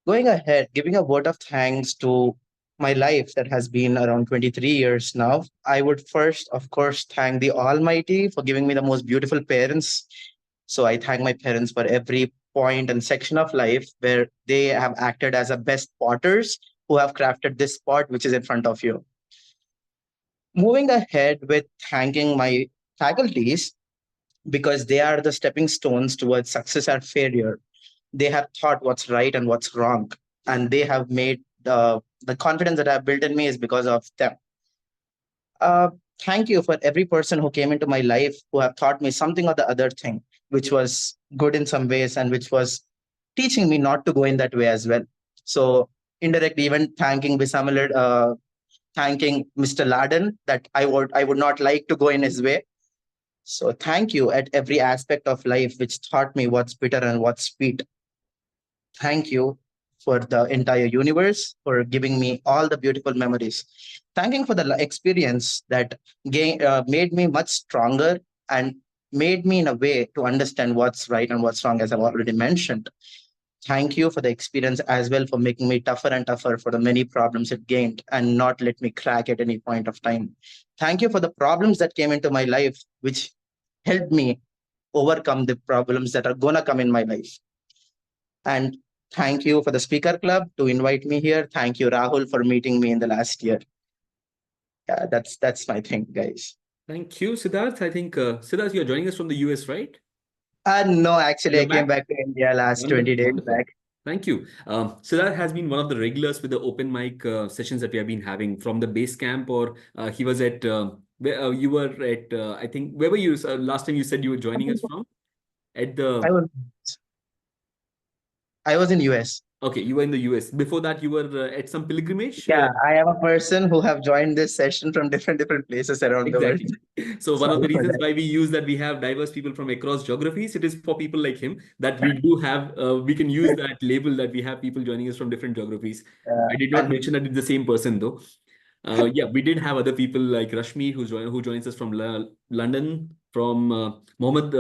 Going ahead, giving a word of thanks to my life that has been around 23 years now, I would first, of course, thank the Almighty for giving me the most beautiful parents. So I thank my parents for every point and section of life where they have acted as the best potters who have crafted this pot which is in front of you. Moving ahead with thanking my faculties, because they are the stepping stones towards success or failure. They have thought what's right and what's wrong, and they have made the confidence that I've built in me is because of them. Thank you for every person who came into my life who have taught me something or the other thing, which was good in some ways and which was teaching me not to go in that way as well. So indirectly, even thanking Bisamal, thanking Mr. Laden that I would not like to go in his way. So thank you at every aspect of life, which taught me what's bitter and what's sweet. Thank you for the entire universe for giving me all the beautiful memories. Thanking for the experience that made me much stronger and made me in a way to understand what's right and what's wrong, as I've already mentioned. Thank you for the experience as well for making me tougher and tougher for the many problems it gained and not let me crack at any point of time. Thank you for the problems that came into my life, which helped me overcome the problems that are gonna come in my life. And thank you for the speaker club to invite me here. Thank you, Rahul, for meeting me in the last year. Yeah, that's my thing, guys. Thank you, Siddharth. I think, Siddharth, you're joining us from the US, right? No, actually, You're I came back? back to India last 20 Wonderful, days wonderful. back. Thank you. Siddharth has been one of the regulars with the open mic sessions that we have been having from the base camp, or he was at where you were at. I think where were you last time? You said you were joining us from at I the. was I was in US. Okay, you were in the US. Before that, you were at some pilgrimage. Yeah, I am a person who have joined this session from different places around the world. Exactly. So one of Sorry the for reasons that. why we use that we have diverse people from across geographies, it is for people like him that we do have, we can use that label that we have people joining us from different geographies. I did not And mention that it's the same person though. Yeah, we did have other people like Rashmi who joins us from London, from Mohammed.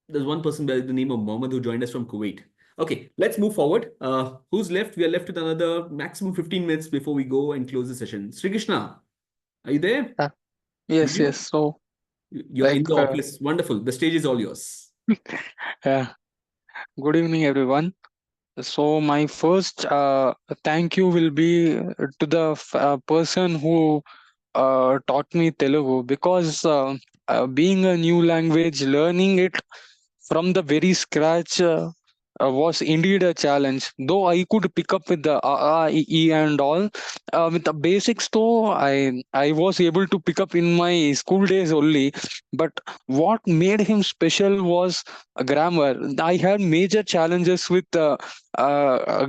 There's one person by the name of Mohammed who joined us from Kuwait. Okay, let's move forward. Who's left? We are left with another maximum 15 minutes before we go and close the session. Sri Krishna, are you there? Yes, yes. So, You're in the office. Wonderful. The stage is all yours. yeah. Good evening, everyone. So, my first thank you will be to the person who taught me Telugu, because being a new language, learning it from the very scratch was indeed a challenge. Though I could pick up with the E and all, with the basics, though I was able to pick up in my school days only. But what made him special was grammar. I had major challenges with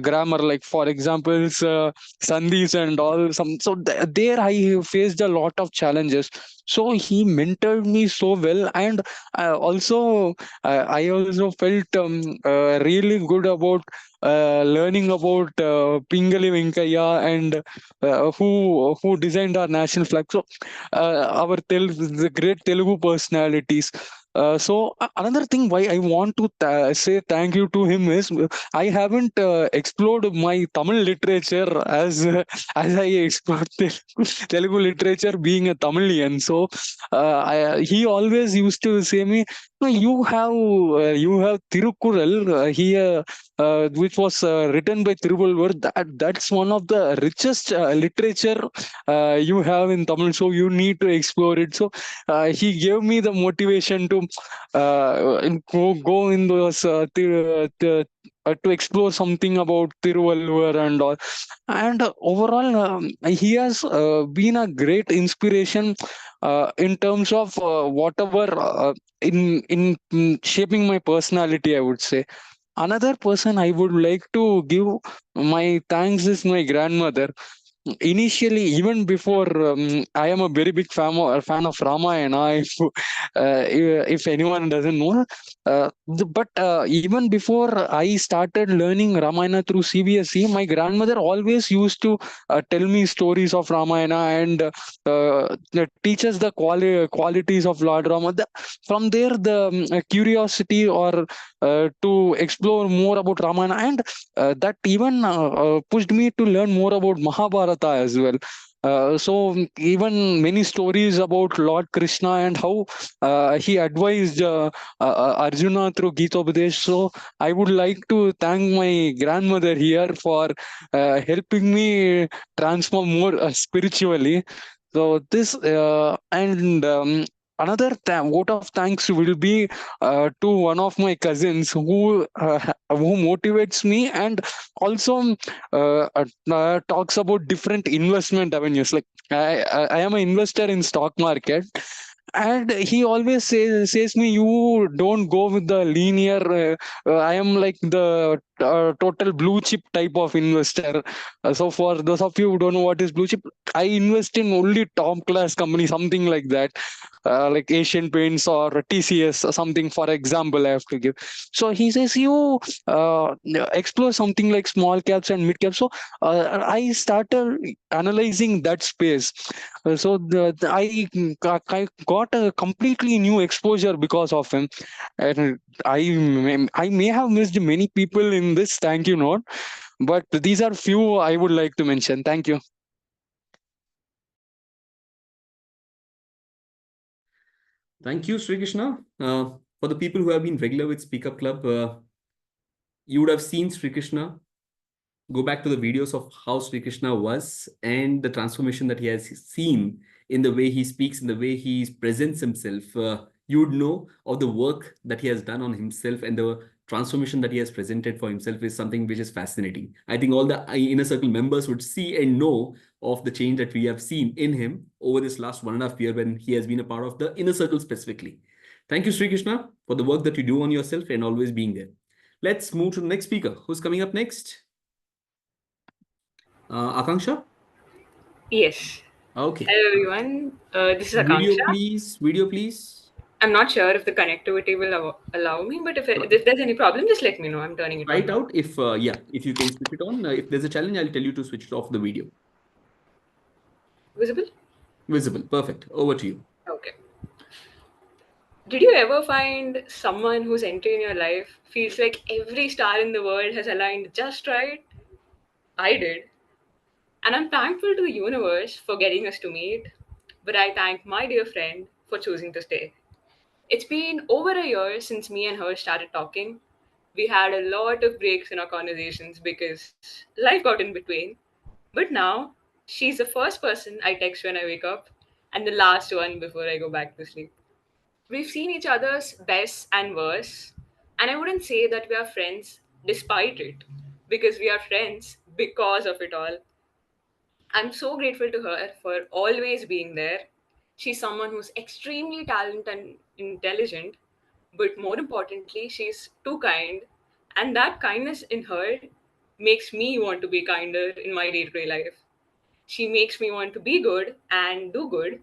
grammar, like for examples, sandhis and all. There I faced a lot of challenges. So he mentored me so well, and also I also felt really good about learning about Pingali Venkaya, and who designed our national flag. So the great Telugu personalities. Another thing why I want to say thank you to him is I haven't explored my Tamil literature as I explored Telugu literature being a Tamilian. So he always used to say me, "No, you have Tirukural here, which was written by Tiruvallur. That's one of the richest literature you have in Tamil. So you need to explore it." So he gave me the motivation to go in those to explore something about Tiruvallur and all. And overall, he has been a great inspiration in terms of whatever in shaping my personality, I would say. Another person I would like to give my thanks is my grandmother. Initially, even before, I am a very big fan of Ramayana, if anyone doesn't know. But even before I started learning Ramayana through CBSE, my grandmother always used to tell me stories of Ramayana, and teach us the qualities of Lord Rama. From there, the curiosity or to explore more about Ramayana, and that even pushed me to learn more about Mahabharata as well. So even many stories about Lord Krishna and how he advised Arjuna through Gita Upadesh. So I would like to thank my grandmother here for helping me transform more spiritually. So this and another vote of thanks will be to one of my cousins who motivates me, and also talks about different investment avenues. Like I am an investor in stock market, and he always says me, you don't go with the linear. I am like the total blue chip type of investor. So for those of you who don't know what is blue chip, I invest in only top class company, something like that, like Asian Paints or TCS or something, for example I have to give. So he says, you explore something like small caps and mid caps. So I started analyzing that space. I got a completely new exposure because of him, and I may have missed many people in this thank you note, but these are few I would like to mention. Thank you. Thank you, Sri Krishna. For the people who have been regular with Speak Up Club, you would have seen Sri Krishna. Go back to the videos of how Sri Krishna was and the transformation that he has seen in the way he speaks, in the way he presents himself. You would know of the work that he has done on himself and the transformation that he has presented for himself is something which is fascinating. I think all the inner circle members would see and know of the change that we have seen in him over this last 1.5 year when he has been a part of the inner circle specifically. Thank you, Sri Krishna, for the work that you do on yourself and always being there. Let's move to the next speaker. Who's coming up next? Akanksha? Yes. Okay. Hello, everyone. This is Video, Akanksha. please. Video, please. I'm not sure if the connectivity will allow me, but if there's any problem, just let me know. I'm turning it Try on. it out. If if you can switch it on. If there's a challenge, I'll tell you to switch off the video. Visible? Visible. Perfect. Over to you. Okay. Did you ever find someone who's entering your life feels like every star in the world has aligned just right? I did. And I'm thankful to the universe for getting us to meet, but I thank my dear friend for choosing to stay. It's been over a year since me and her started talking. We had a lot of breaks in our conversations because life got in between. But now, she's the first person I text when I wake up and the last one before I go back to sleep. We've seen each other's best and worst, and I wouldn't say that we are friends despite it, because we are friends because of it all. I'm so grateful to her for always being there. She's someone who's extremely talented and intelligent, but more importantly, she's too kind. And that kindness in her makes me want to be kinder in my day to day life. She makes me want to be good and do good.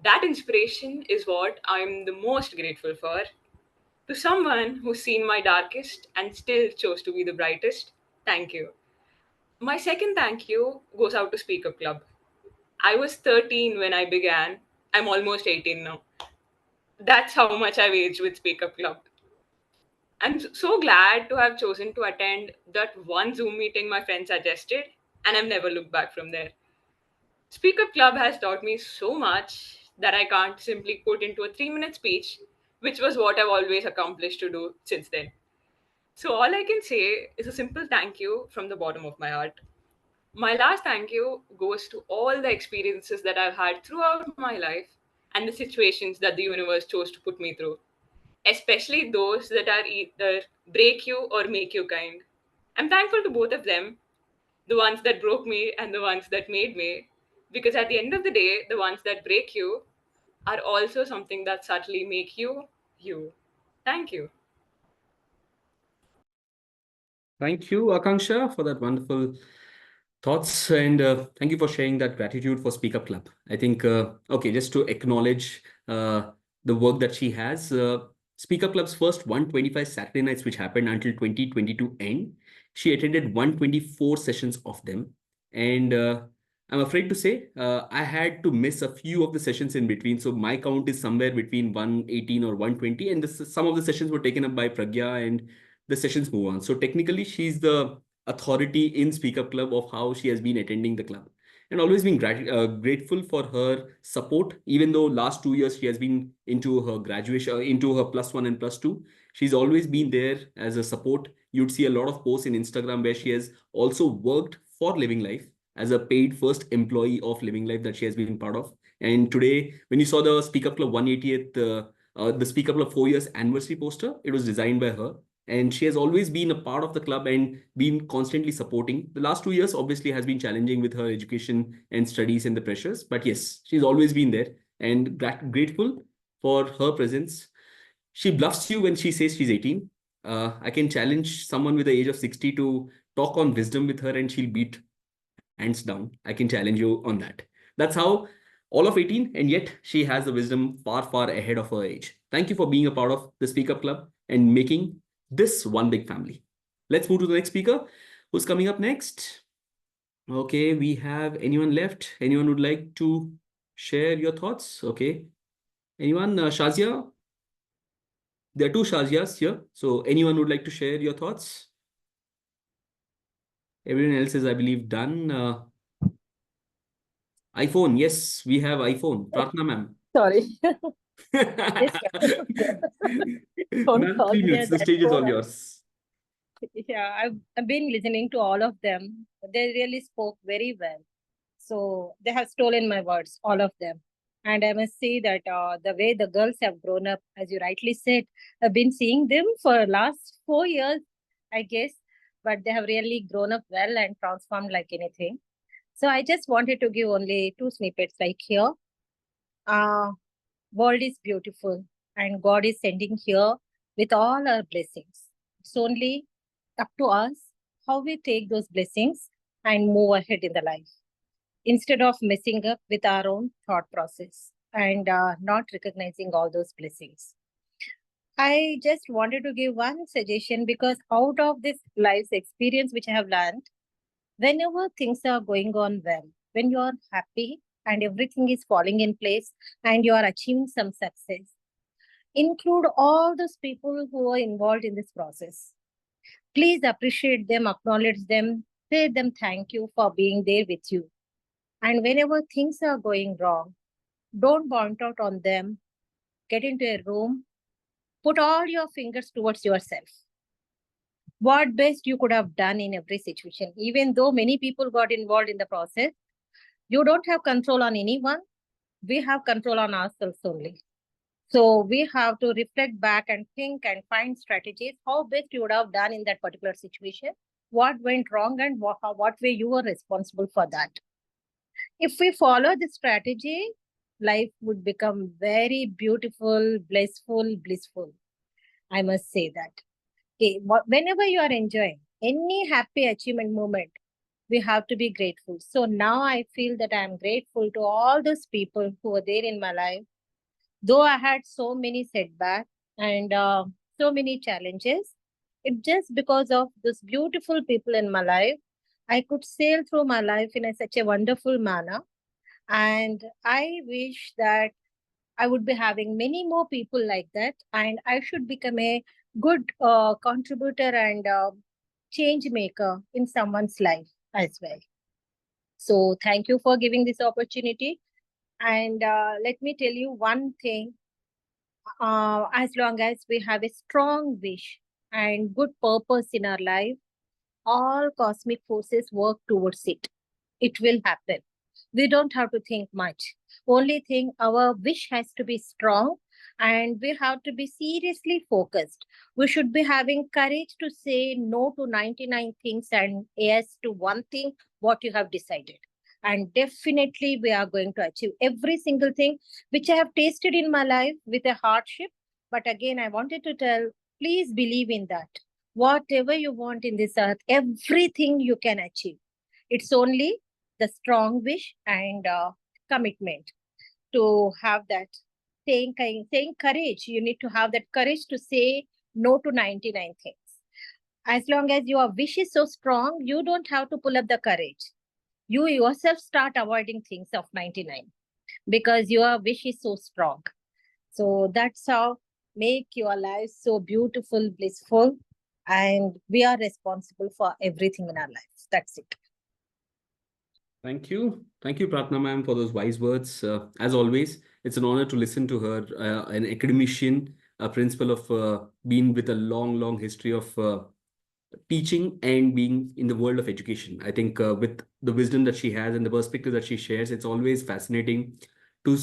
That inspiration is what I'm the most grateful for. To someone who's seen my darkest and still chose to be the brightest, thank you. My second thank you goes out to Speak Up Club. I was 13 when I began. I'm almost 18 now. That's how much I've aged with Speak Up Club. I'm so glad to have chosen to attend that one Zoom meeting my friend suggested, and I've never looked back from there. Speak Up Club has taught me so much that I can't simply put into a 3 minute speech, which was what I've always accomplished to do since then. So, all I can say is a simple thank you from the bottom of my heart. My last thank you goes to all the experiences that I've had throughout my life and the situations that the universe chose to put me through, especially those that are either break you or make you kind. I'm thankful to both of them, the ones that broke me and the ones that made me, because at the end of the day, the ones that break you are also something that subtly make you you. Thank you. Thank you, Akanksha, for that wonderful thoughts, and thank you for sharing that gratitude for Speak Up Club. I think okay, just to acknowledge the work that she has. Speak Up Club's first 125 Saturday nights, which happened until 2022 end, she attended 124 sessions of them, and I'm afraid to say I had to miss a few of the sessions in between. So my count is somewhere between 118 or 120, and some of the sessions were taken up by Pragya, and the sessions move on. So technically, she's the authority in Speak Up Club of how she has been attending the club, and always been grateful for her support. Even though last 2 years she has been into her graduation, into her +1 and +2, she's always been there as a support. You'd see a lot of posts in Instagram where she has also worked for Living Life as a paid first employee of Living Life that she has been part of. And today, when you saw the Speak Up Club 180th, the Speak Up Club 4 years anniversary poster, it was designed by her, and she has always been a part of the club and been constantly supporting. The last 2 years obviously has been challenging with her education and studies and the pressures, but yes, she's always been there, and grateful for her presence. She bluffs you when she says she's 18. I can challenge someone with the age of 60 to talk on wisdom with her, and she'll beat hands down. I can challenge you on that. That's how all of 18, and yet she has the wisdom far, far ahead of her age. Thank you for being a part of the Speak Up Club and making this one big family. Let's move to the next speaker. Who's coming up next? Okay, we have anyone left? Anyone would like to share your thoughts? Okay. Anyone? Shazia? There are two Shazias here. So anyone would like to share your thoughts? Everyone else is, I believe, done. iPhone. Yes, we have iPhone. Pratna ma'am. Sorry. Don't Ma'am, call 3 me minutes. at The that stage is all phone. yours. Yeah, I've been listening to all of them. They really spoke very well. So they have stolen my words, all of them. And I must say that the way the girls have grown up, as you rightly said, I've been seeing them for last 4 years, I guess, but they have really grown up well and transformed like anything. So I just wanted to give only two snippets like here. World is beautiful and God is sending here with all our blessings. It's only up to us how we take those blessings and move ahead in the life instead of messing up with our own thought process and not recognizing all those blessings. I just wanted to give one suggestion because out of this life's experience which I have learned, whenever things are going on well, when you are happy and everything is falling in place and you are achieving some success, include all those people who are involved in this process. Please appreciate them, acknowledge them, say them thank you for being there with you. And whenever things are going wrong, don't point out on them. Get into a room, put all your fingers towards yourself. What best you could have done in every situation, even though many people got involved in the process, you don't have control on anyone. We have control on ourselves only. So we have to reflect back and think and find strategies, how best you would have done in that particular situation, what went wrong and what way you were responsible for that. If we follow this strategy, life would become very beautiful, blissful. I must say that. Okay, whenever you are enjoying any happy achievement moment, we have to be grateful. So now I feel that I am grateful to all those people who were there in my life. Though I had so many setbacks and so many challenges, it's just because of those beautiful people in my life, I could sail through my life in such a wonderful manner. And I wish that I would be having many more people like that, and I should become a good contributor and change maker in someone's life as well. So thank you for giving this opportunity. And let me tell you one thing. As long as we have a strong wish and good purpose in our life, all cosmic forces work towards it. It will happen. We don't have to think much. Only thing, our wish has to be strong and we have to be seriously focused. We should be having courage to say no to 99 things and yes to one thing, what you have decided. And definitely we are going to achieve every single thing which I have tasted in my life with a hardship. But again, I wanted to tell, please believe in that. Whatever you want in this earth, everything you can achieve. It's only the strong wish and commitment to have that. Saying courage, you need to have that courage to say no to 99 things. As long as your wish is so strong, you don't have to pull up the courage. You yourself start avoiding things of 99 because your wish is so strong. So that's how make your life so beautiful, blissful, and we are responsible for everything in our lives. That's it. Thank you. Thank you, Pratna ma'am, for those wise words. As always, it's an honor to listen to her, an academician, a principal of being with a long history of teaching and being in the world of education. I think with the wisdom that she has and the perspective that she shares, it's always fascinating to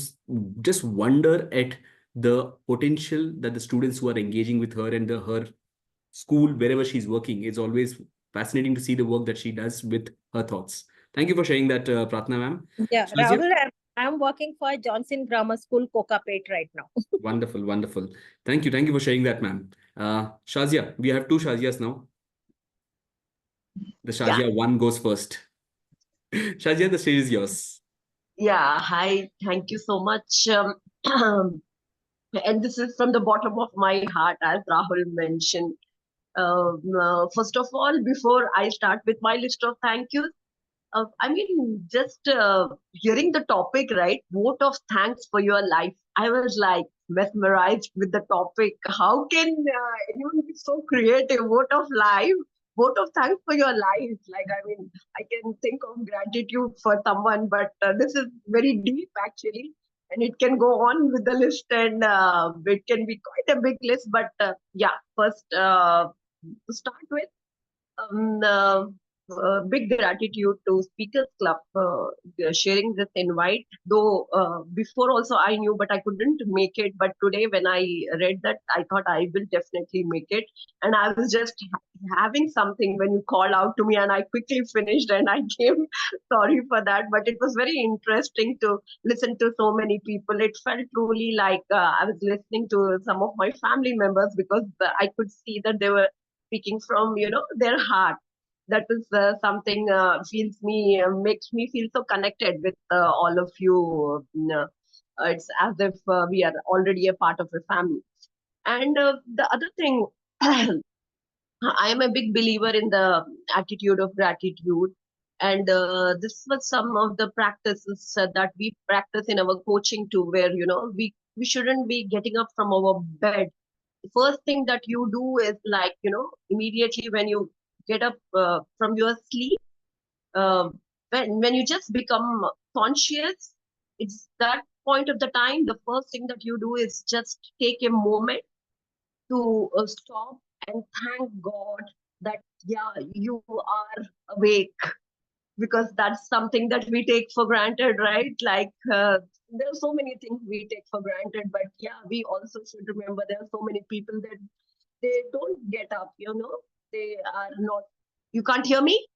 just wonder at the potential that the students who are engaging with her and her school, wherever she's working, it's always fascinating to see the work that she does with her thoughts. Thank you for sharing that, Pratna ma'am. Yeah, Shazia? Rahul, I'm working for Johnson Grammar School, Kokapet right now. Wonderful. Thank you for sharing that, ma'am. Shazia, we have two Shazias now. The Shazia one goes first. Shazia, the stage is yours. Yeah, hi. Thank you so much. And this is from the bottom of my heart, as Rahul mentioned. First of all, before I start with my list of thank yous, just hearing the topic, right? Vote of thanks for your life. I was like mesmerized with the topic. How can anyone be so creative? Vote of life, vote of thanks for your life. I can think of gratitude for someone, but this is very deep actually. And it can go on with the list and it can be quite a big list. But first to start with, big gratitude to Speakers Club sharing this invite. Though before also I knew, but I couldn't make it. But today, when I read that, I thought I will definitely make it. And I was just having something when you called out to me, and I quickly finished and I came. Sorry for that, but it was very interesting to listen to so many people. It felt truly like I was listening to some of my family members, because I could see that they were speaking from their heart. That is something feels me makes me feel so connected with all of you. It's as if we are already a part of a family. And the other thing, I am a big believer in the attitude of gratitude. And this was some of the practices that we practice in our coaching too, where we shouldn't be getting up from our bed. The first thing that you do is, like, immediately when you get up from your sleep, uh, when you just become conscious, it's that point of the time, the first thing that you do is just take a moment to stop and thank God that, yeah, you are awake, because that's something that we take for granted, right? Like, there are so many things we take for granted, but yeah, we also should remember there are so many people that they don't get up, they are not. You can't hear me?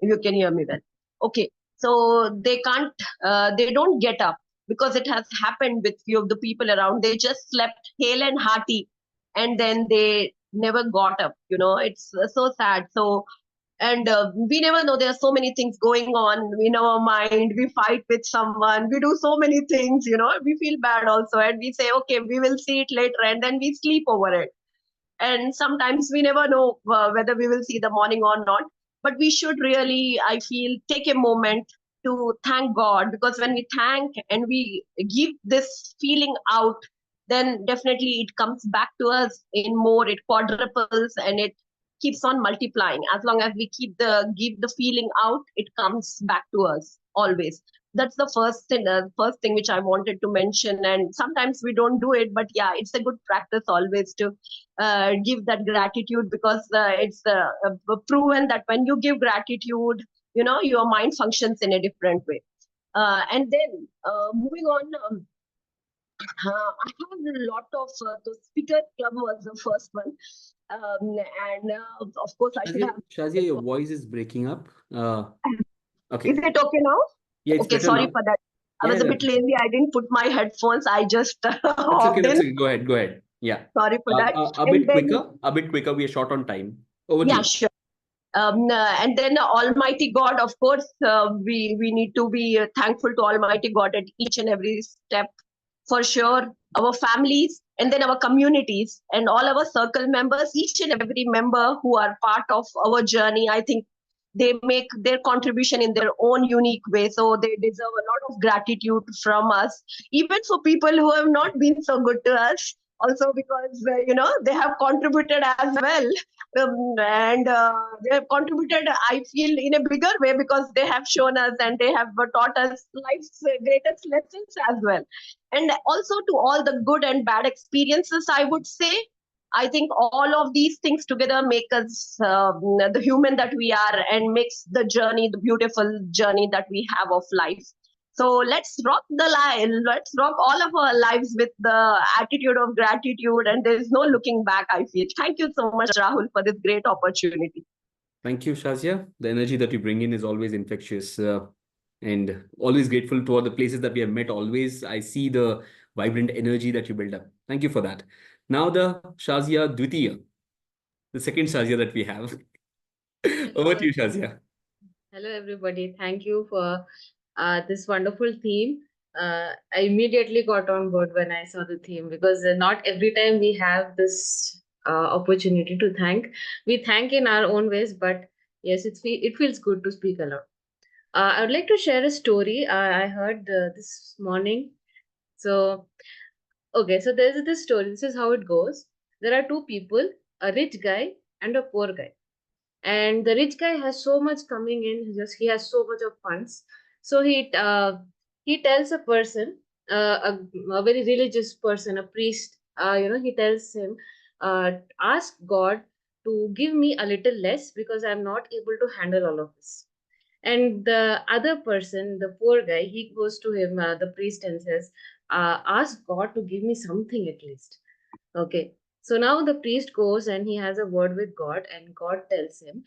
You can hear me well. Okay. So they don't get up, because it has happened with few of the people around. They just slept hale and hearty, and then they never got up. It's so sad. So, and we never know, there are so many things going on in our mind. We fight with someone, we do so many things, we feel bad also, and we say, okay, we will see it later, and then we sleep over it. And sometimes we never know whether we will see the morning or not. But we should really, I feel, take a moment to thank God, because when we thank and we give this feeling out, then definitely it comes back to us in more, it quadruples, and it keeps on multiplying. As long as we give the feeling out, it comes back to us always. That's the first thing which I wanted to mention. And sometimes we don't do it, but yeah, it's a good practice always to give that gratitude, because it's proven that when you give gratitude, your mind functions in a different way. And then moving on, I have a lot of the Speaker Club was the first one. And of course, I should have. Shazia, your voice is breaking up. Okay. Is it okay now? Yeah, it's Okay, better sorry now. for that. I Yeah, was a yeah. bit lazy. I didn't put my headphones. I just That's okay. hopped That's in. okay. Go ahead. Go ahead. Yeah. Sorry for that. A And bit then, quicker. A bit quicker. We are short on time. Over to yeah, you. sure. And then Almighty God, of course, we need to be thankful to Almighty God at each and every step, for sure. Our families, and then our communities, and all our circle members, each and every member who are part of our journey. I think they make their contribution in their own unique way, so they deserve a lot of gratitude from us, even for people who have not been so good to us also, because they have contributed as well. And they have contributed, I feel, in a bigger way, because they have shown us and they have taught us life's greatest lessons as well. And also to all the good and bad experiences, I would say, I think all of these things together make us the human that we are, and makes the journey, the beautiful journey that we have of life. So let's rock the line. Let's rock all of our lives with the attitude of gratitude, and there is no looking back, I feel. Thank you so much, Rahul, for this great opportunity. Thank you, Shazia. The energy that you bring in is always infectious, and always grateful to all the places that we have met. Always, I see the vibrant energy that you build up. Thank you for that. Now, the Shazia Dvitiya, the second Shazia that we have. Over to you, Shazia. Hello, everybody. Thank you for this wonderful theme. I immediately got on board when I saw the theme, because not every time we have this opportunity to thank. We thank in our own ways, but yes, it feels good to speak aloud. I would like to share a story I heard this morning. So, okay, so there's this story. This is how it goes. There are two people, a rich guy and a poor guy, and the rich guy has so much coming in, he has so much of funds. So he tells a person, a very religious person, a priest, he tells him, ask God to give me a little less because I'm not able to handle all of this. And the other person, the poor guy, he goes to him, the priest, and says, ask God to give me something at least. Okay. So now the priest goes and he has a word with God, and God tells him,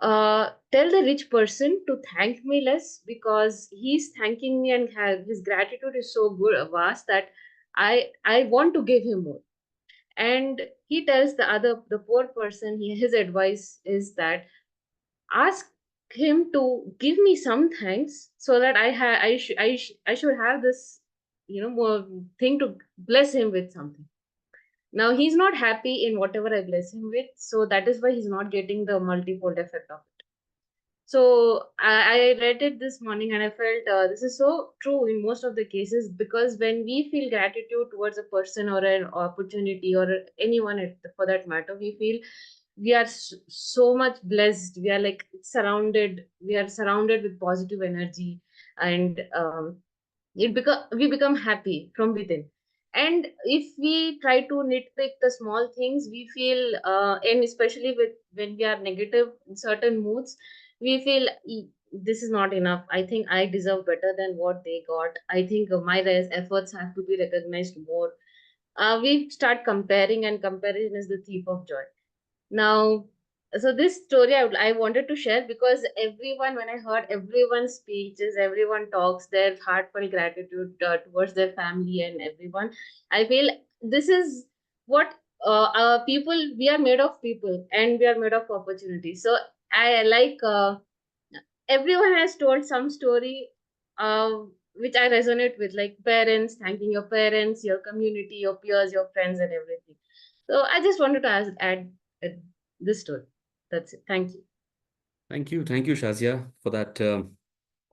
tell the rich person to thank me less because he's thanking me and his gratitude is so good, vast, that I want to give him more. And he tells the poor person, his advice is that ask him to give me some thanks so that I should have this, more thing to bless him with something. Now he's not happy in whatever I bless him with, so that is why he's not getting the multifold effect of it. So I read it this morning and I felt this is so true in most of the cases, because when we feel gratitude towards a person or an opportunity or anyone for that matter, we feel we are so much blessed. We are like surrounded. We are surrounded with positive energy, and we become happy from within. And if we try to nitpick the small things, we feel and especially when we are negative in certain moods, we feel this is not enough. I think I deserve better than what they got. I think my efforts have to be recognized more. We start comparing, and comparison is the thief of joy. Now, so this story I wanted to share because everyone, when I heard everyone's speeches, everyone talks their heartfelt gratitude towards their family and everyone, I feel this is what people, we are made of people and we are made of opportunity. So I like, everyone has told some story which I resonate with, like parents, thanking your parents, your community, your peers, your friends, and everything. So I just wanted to add this story. That's it. Thank you. Thank you. Thank you, Shazia, for that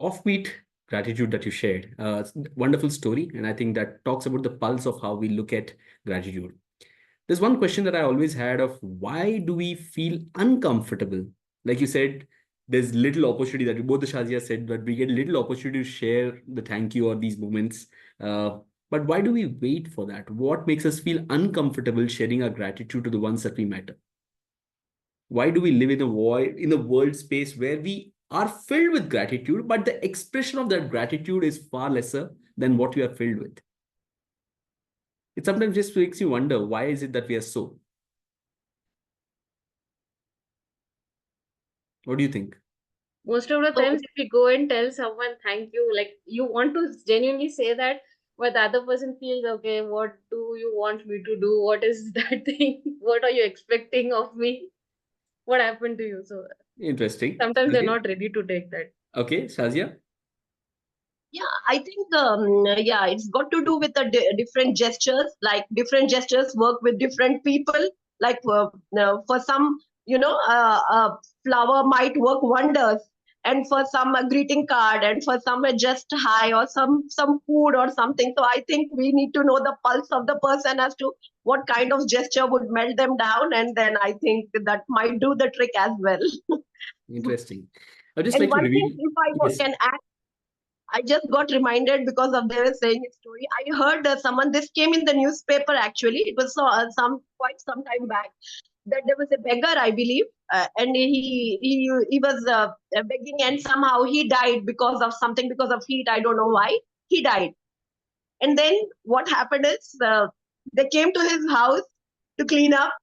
offbeat gratitude that you shared. It's a wonderful story. And I think that talks about the pulse of how we look at gratitude. There's one question that I always had of why do we feel uncomfortable? Like you said, there's little opportunity that both the Shazia said that we get little opportunity to share the thank you or these moments. But why do we wait for that? What makes us feel uncomfortable sharing our gratitude to the ones that we matter? Why do we live in a void, in a world space where we are filled with gratitude, but the expression of that gratitude is far lesser than what we are filled with? It sometimes just makes you wonder, why is it that we are so? What do you think? Most of the times, if you go and tell someone thank you, like you want to genuinely say that, but the other person feels, okay, what do you want me to do? What is that thing? What are you expecting of me? What happened to you? So Interesting. sometimes they're Shazia? not ready to take that. Okay, Shazia? Yeah, I think yeah, it's got to do with the different gestures. Like different gestures work with different people. Like for some, a flower might work wonders, and for some a greeting card, and for some a just hi or some food or something. So I think we need to know the pulse of the person as to what kind of gesture would melt them down, and then I think that might do the trick as well. Interesting. I'd just And like to one thing, reveal. if I Yes. can add, I just got reminded because of they were saying a story. I heard someone, this came in the newspaper actually. It was quite some time back, that there was a beggar, I believe, and he was begging, and somehow he died because of something, because of heat. I don't know why he died. And then what happened is they came to his house to clean up,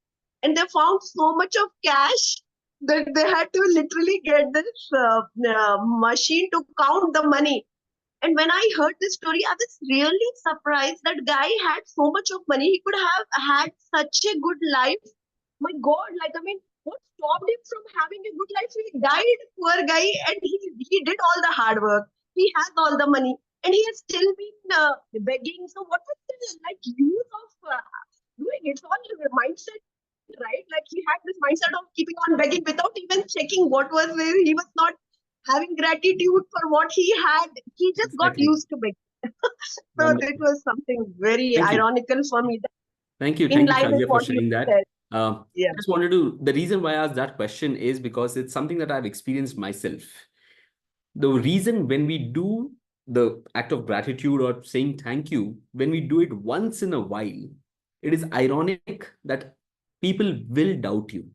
and they found so much of cash that they had to literally get this machine to count the money. And when I heard this story, I was really surprised that guy had so much of money. He could have had such a good life. My God, like, I mean, what stopped him from having a good life? He died, poor guy, and he did all the hard work. He has all the money, and he has still been begging. So, what was the like use of doing? It's all the mindset, right? Like, he had this mindset of keeping on begging without even checking what was there. He was not having gratitude for what he had. He just got Exactly. used to begging. So, Wonderful. it was something very Thank you. ironical for me. Thank you. In Thank you, line with Shazia, for what you sharing that. said. I just wanted to, the reason why I asked that question is because it's something that I've experienced myself. The reason when we do the act of gratitude or saying thank you, when we do it once in a while, it is ironic that people will doubt you.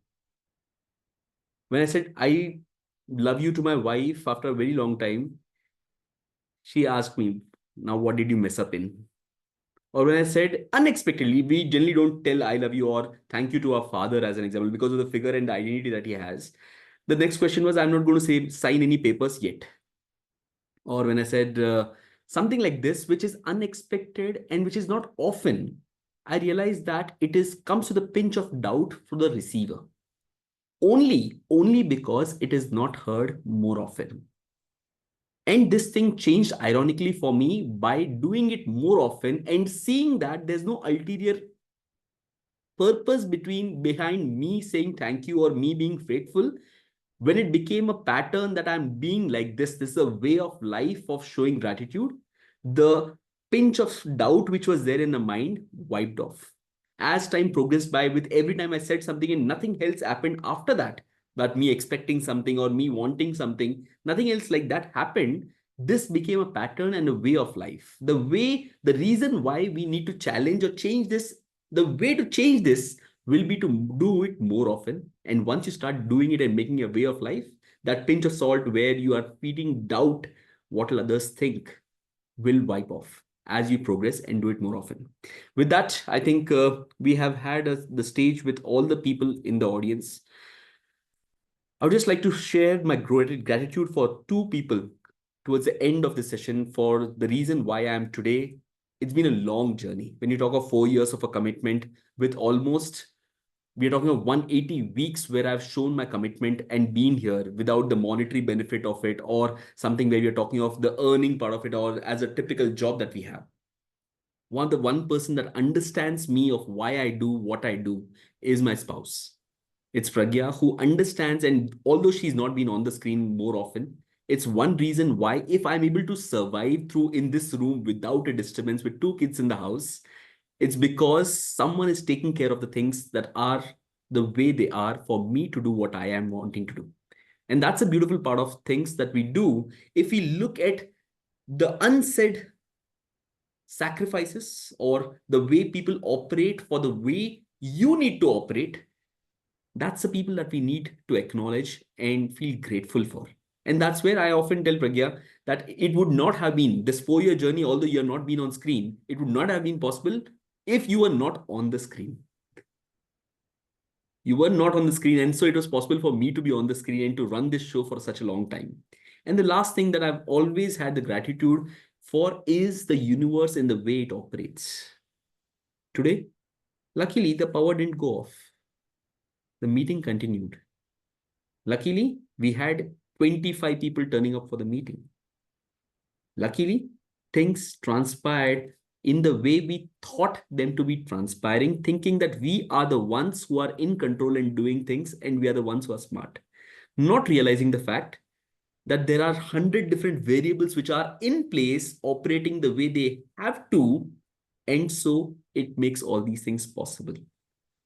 When I said I love you to my wife after a very long time, she asked me, now what did you mess up in? Or when I said unexpectedly, we generally don't tell I love you or thank you to our father as an example because of the figure and the identity that he has. The next question was, I'm not going to say sign any papers yet. Or when I said something like this, which is unexpected and which is not often, I realized that it is comes with a pinch of doubt for the receiver. Only because it is not heard more often. And this thing changed ironically for me by doing it more often and seeing that there's no ulterior purpose behind me saying thank you or me being grateful. When it became a pattern that I'm being like this is a way of life of showing gratitude, the pinch of doubt which was there in the mind wiped off. As time progressed by, with every time I said something and nothing else happened after that, but me expecting something or me wanting something, nothing else like that happened. This became a pattern and a way of life. The reason why we need to challenge or change this, the way to change this will be to do it more often. And once you start doing it and making it a way of life, that pinch of salt where you are feeding doubt what will others think will wipe off as you progress and do it more often. With that, I think we have had the stage with all the people in the audience. I would just like to share my gratitude for two people towards the end of the session for the reason why I am today. It's been a long journey. When you talk of 4 years of a commitment with almost, we're talking of 180 weeks where I've shown my commitment and been here without the monetary benefit of it or something where we're talking of the earning part of it or as a typical job that we have. The one person that understands me of why I do what I do is my spouse. It's Pragya who understands, and although she's not been on the screen more often, it's one reason why if I'm able to survive through in this room without a disturbance with two kids in the house, it's because someone is taking care of the things that are the way they are for me to do what I am wanting to do. And that's a beautiful part of things that we do. If we look at the unsaid sacrifices or the way people operate for the way you need to operate, that's the people that we need to acknowledge and feel grateful for. And that's where I often tell Pragya that it would not have been this 4 year journey, although you're not been on screen, it would not have been possible if you were not on the screen. You were not on the screen. And so it was possible for me to be on the screen and to run this show for such a long time. And the last thing that I've always had the gratitude for is the universe and the way it operates. Today, luckily, the power didn't go off. The meeting continued. Luckily, we had 25 people turning up for the meeting. Luckily, things transpired in the way we thought them to be transpiring, thinking that we are the ones who are in control and doing things, and we are the ones who are smart. Not realizing the fact that there are 100 different variables which are in place operating the way they have to, and so it makes all these things possible.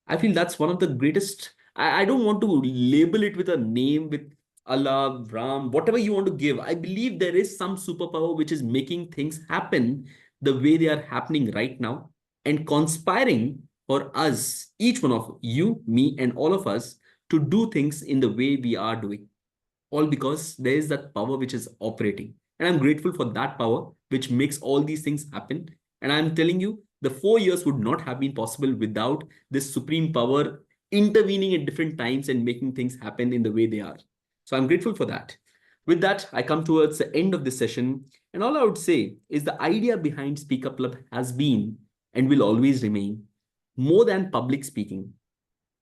I feel that's one of the greatest. I don't want to label it with a name with Allah, Ram, whatever you want to give. I believe there is some superpower which is making things happen the way they are happening right now and conspiring for us, each one of you, me, and all of us to do things in the way we are doing. All because there is that power which is operating. And I'm grateful for that power which makes all these things happen. And I'm telling you, the 4 years would not have been possible without this supreme power intervening at different times and making things happen in the way they are. So I'm grateful for that. With that, I come towards the end of this session. And all I would say is the idea behind Speak Up Club has been and will always remain more than public speaking.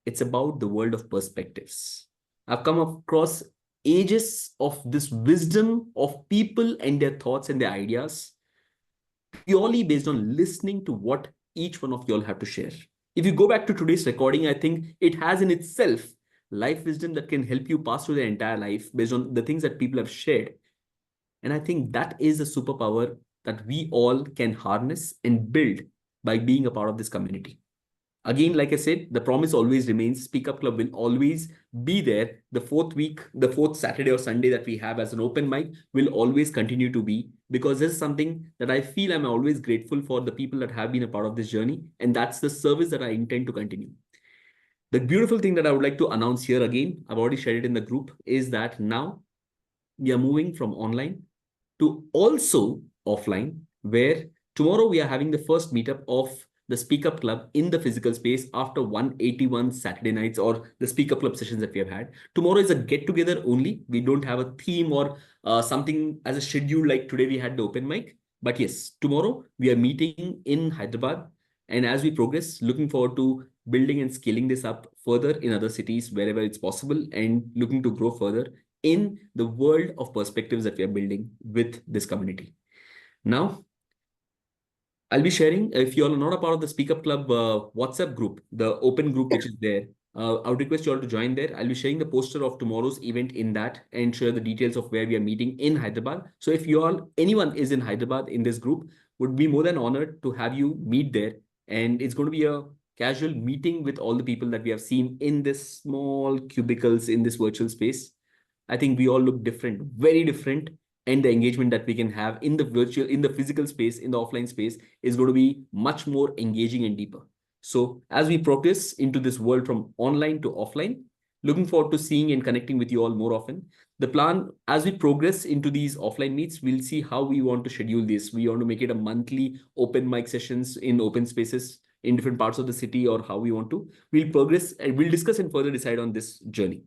It's about the world of perspectives. I've come across ages of this wisdom of people and their thoughts and their ideas purely based on listening to what each one of y'all have to share. If you go back to today's recording, I think it has in itself life wisdom that can help you pass through the entire life based on the things that people have shared. And I think that is a superpower that we all can harness and build by being a part of this community. Again, like I said, the promise always remains. Speak Up Club will always be there. The fourth Saturday or Sunday that we have as an open mic will always continue to be, because this is something that I feel I'm always grateful for the people that have been a part of this journey. And that's the service that I intend to continue. The beautiful thing that I would like to announce here again, I've already shared it in the group, is that now we are moving from online to also offline, where tomorrow we are having the first meetup of the Speak Up Club in the physical space after 181 Saturday nights or the Speak Up Club sessions that we have had. Tomorrow is a get together only. We don't have a theme or something as a schedule like today we had the open mic. But yes, tomorrow we are meeting in Hyderabad. And as we progress, looking forward to building and scaling this up further in other cities wherever it's possible and looking to grow further in the world of perspectives that we are building with this community. Now, I'll be sharing, if you all are not a part of the Speak Up Club WhatsApp group, the open group which is there, I would request you all to join there. I'll be sharing the poster of tomorrow's event in that and share the details of where we are meeting in Hyderabad. So if you all, anyone is in Hyderabad in this group, would be more than honored to have you meet there. And it's going to be a casual meeting with all the people that we have seen in this small cubicles in this virtual space. I think we all look different, very different. And the engagement that we can have in the virtual, in the physical space, in the offline space is going to be much more engaging and deeper. So as we progress into this world from online to offline, looking forward to seeing and connecting with you all more often. The plan, as we progress into these offline meets, we'll see how we want to schedule this. We want to make it a monthly open mic sessions in open spaces in different parts of the city, or how we want to. We'll progress and we'll discuss and further decide on this journey.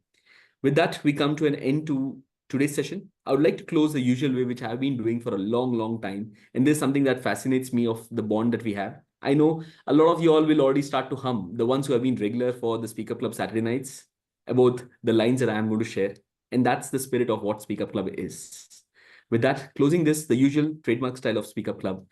With that, we come to an end to today's session. I would like to close the usual way, which I've been doing for a long, long time. And there's something that fascinates me of the bond that we have. I know a lot of you all will already start to hum, the ones who have been regular for the Speak Up Club Saturday nights, about the lines that I am going to share. And that's the spirit of what Speak Up Club is. With that, closing this, the usual trademark style of Speak Up Club.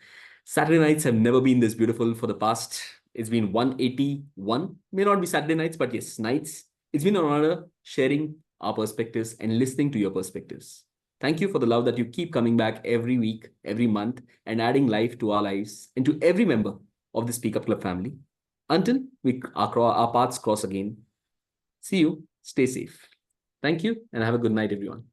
Saturday nights have never been this beautiful for the past. It's been 181, may not be Saturday nights, but yes, nights. It's been an honor sharing our perspectives and listening to your perspectives. Thank you for the love that you keep coming back every week, every month, and adding life to our lives and to every member of the Speak Up Club family. Until our paths cross again, see you, stay safe. Thank you, and have a good night, everyone.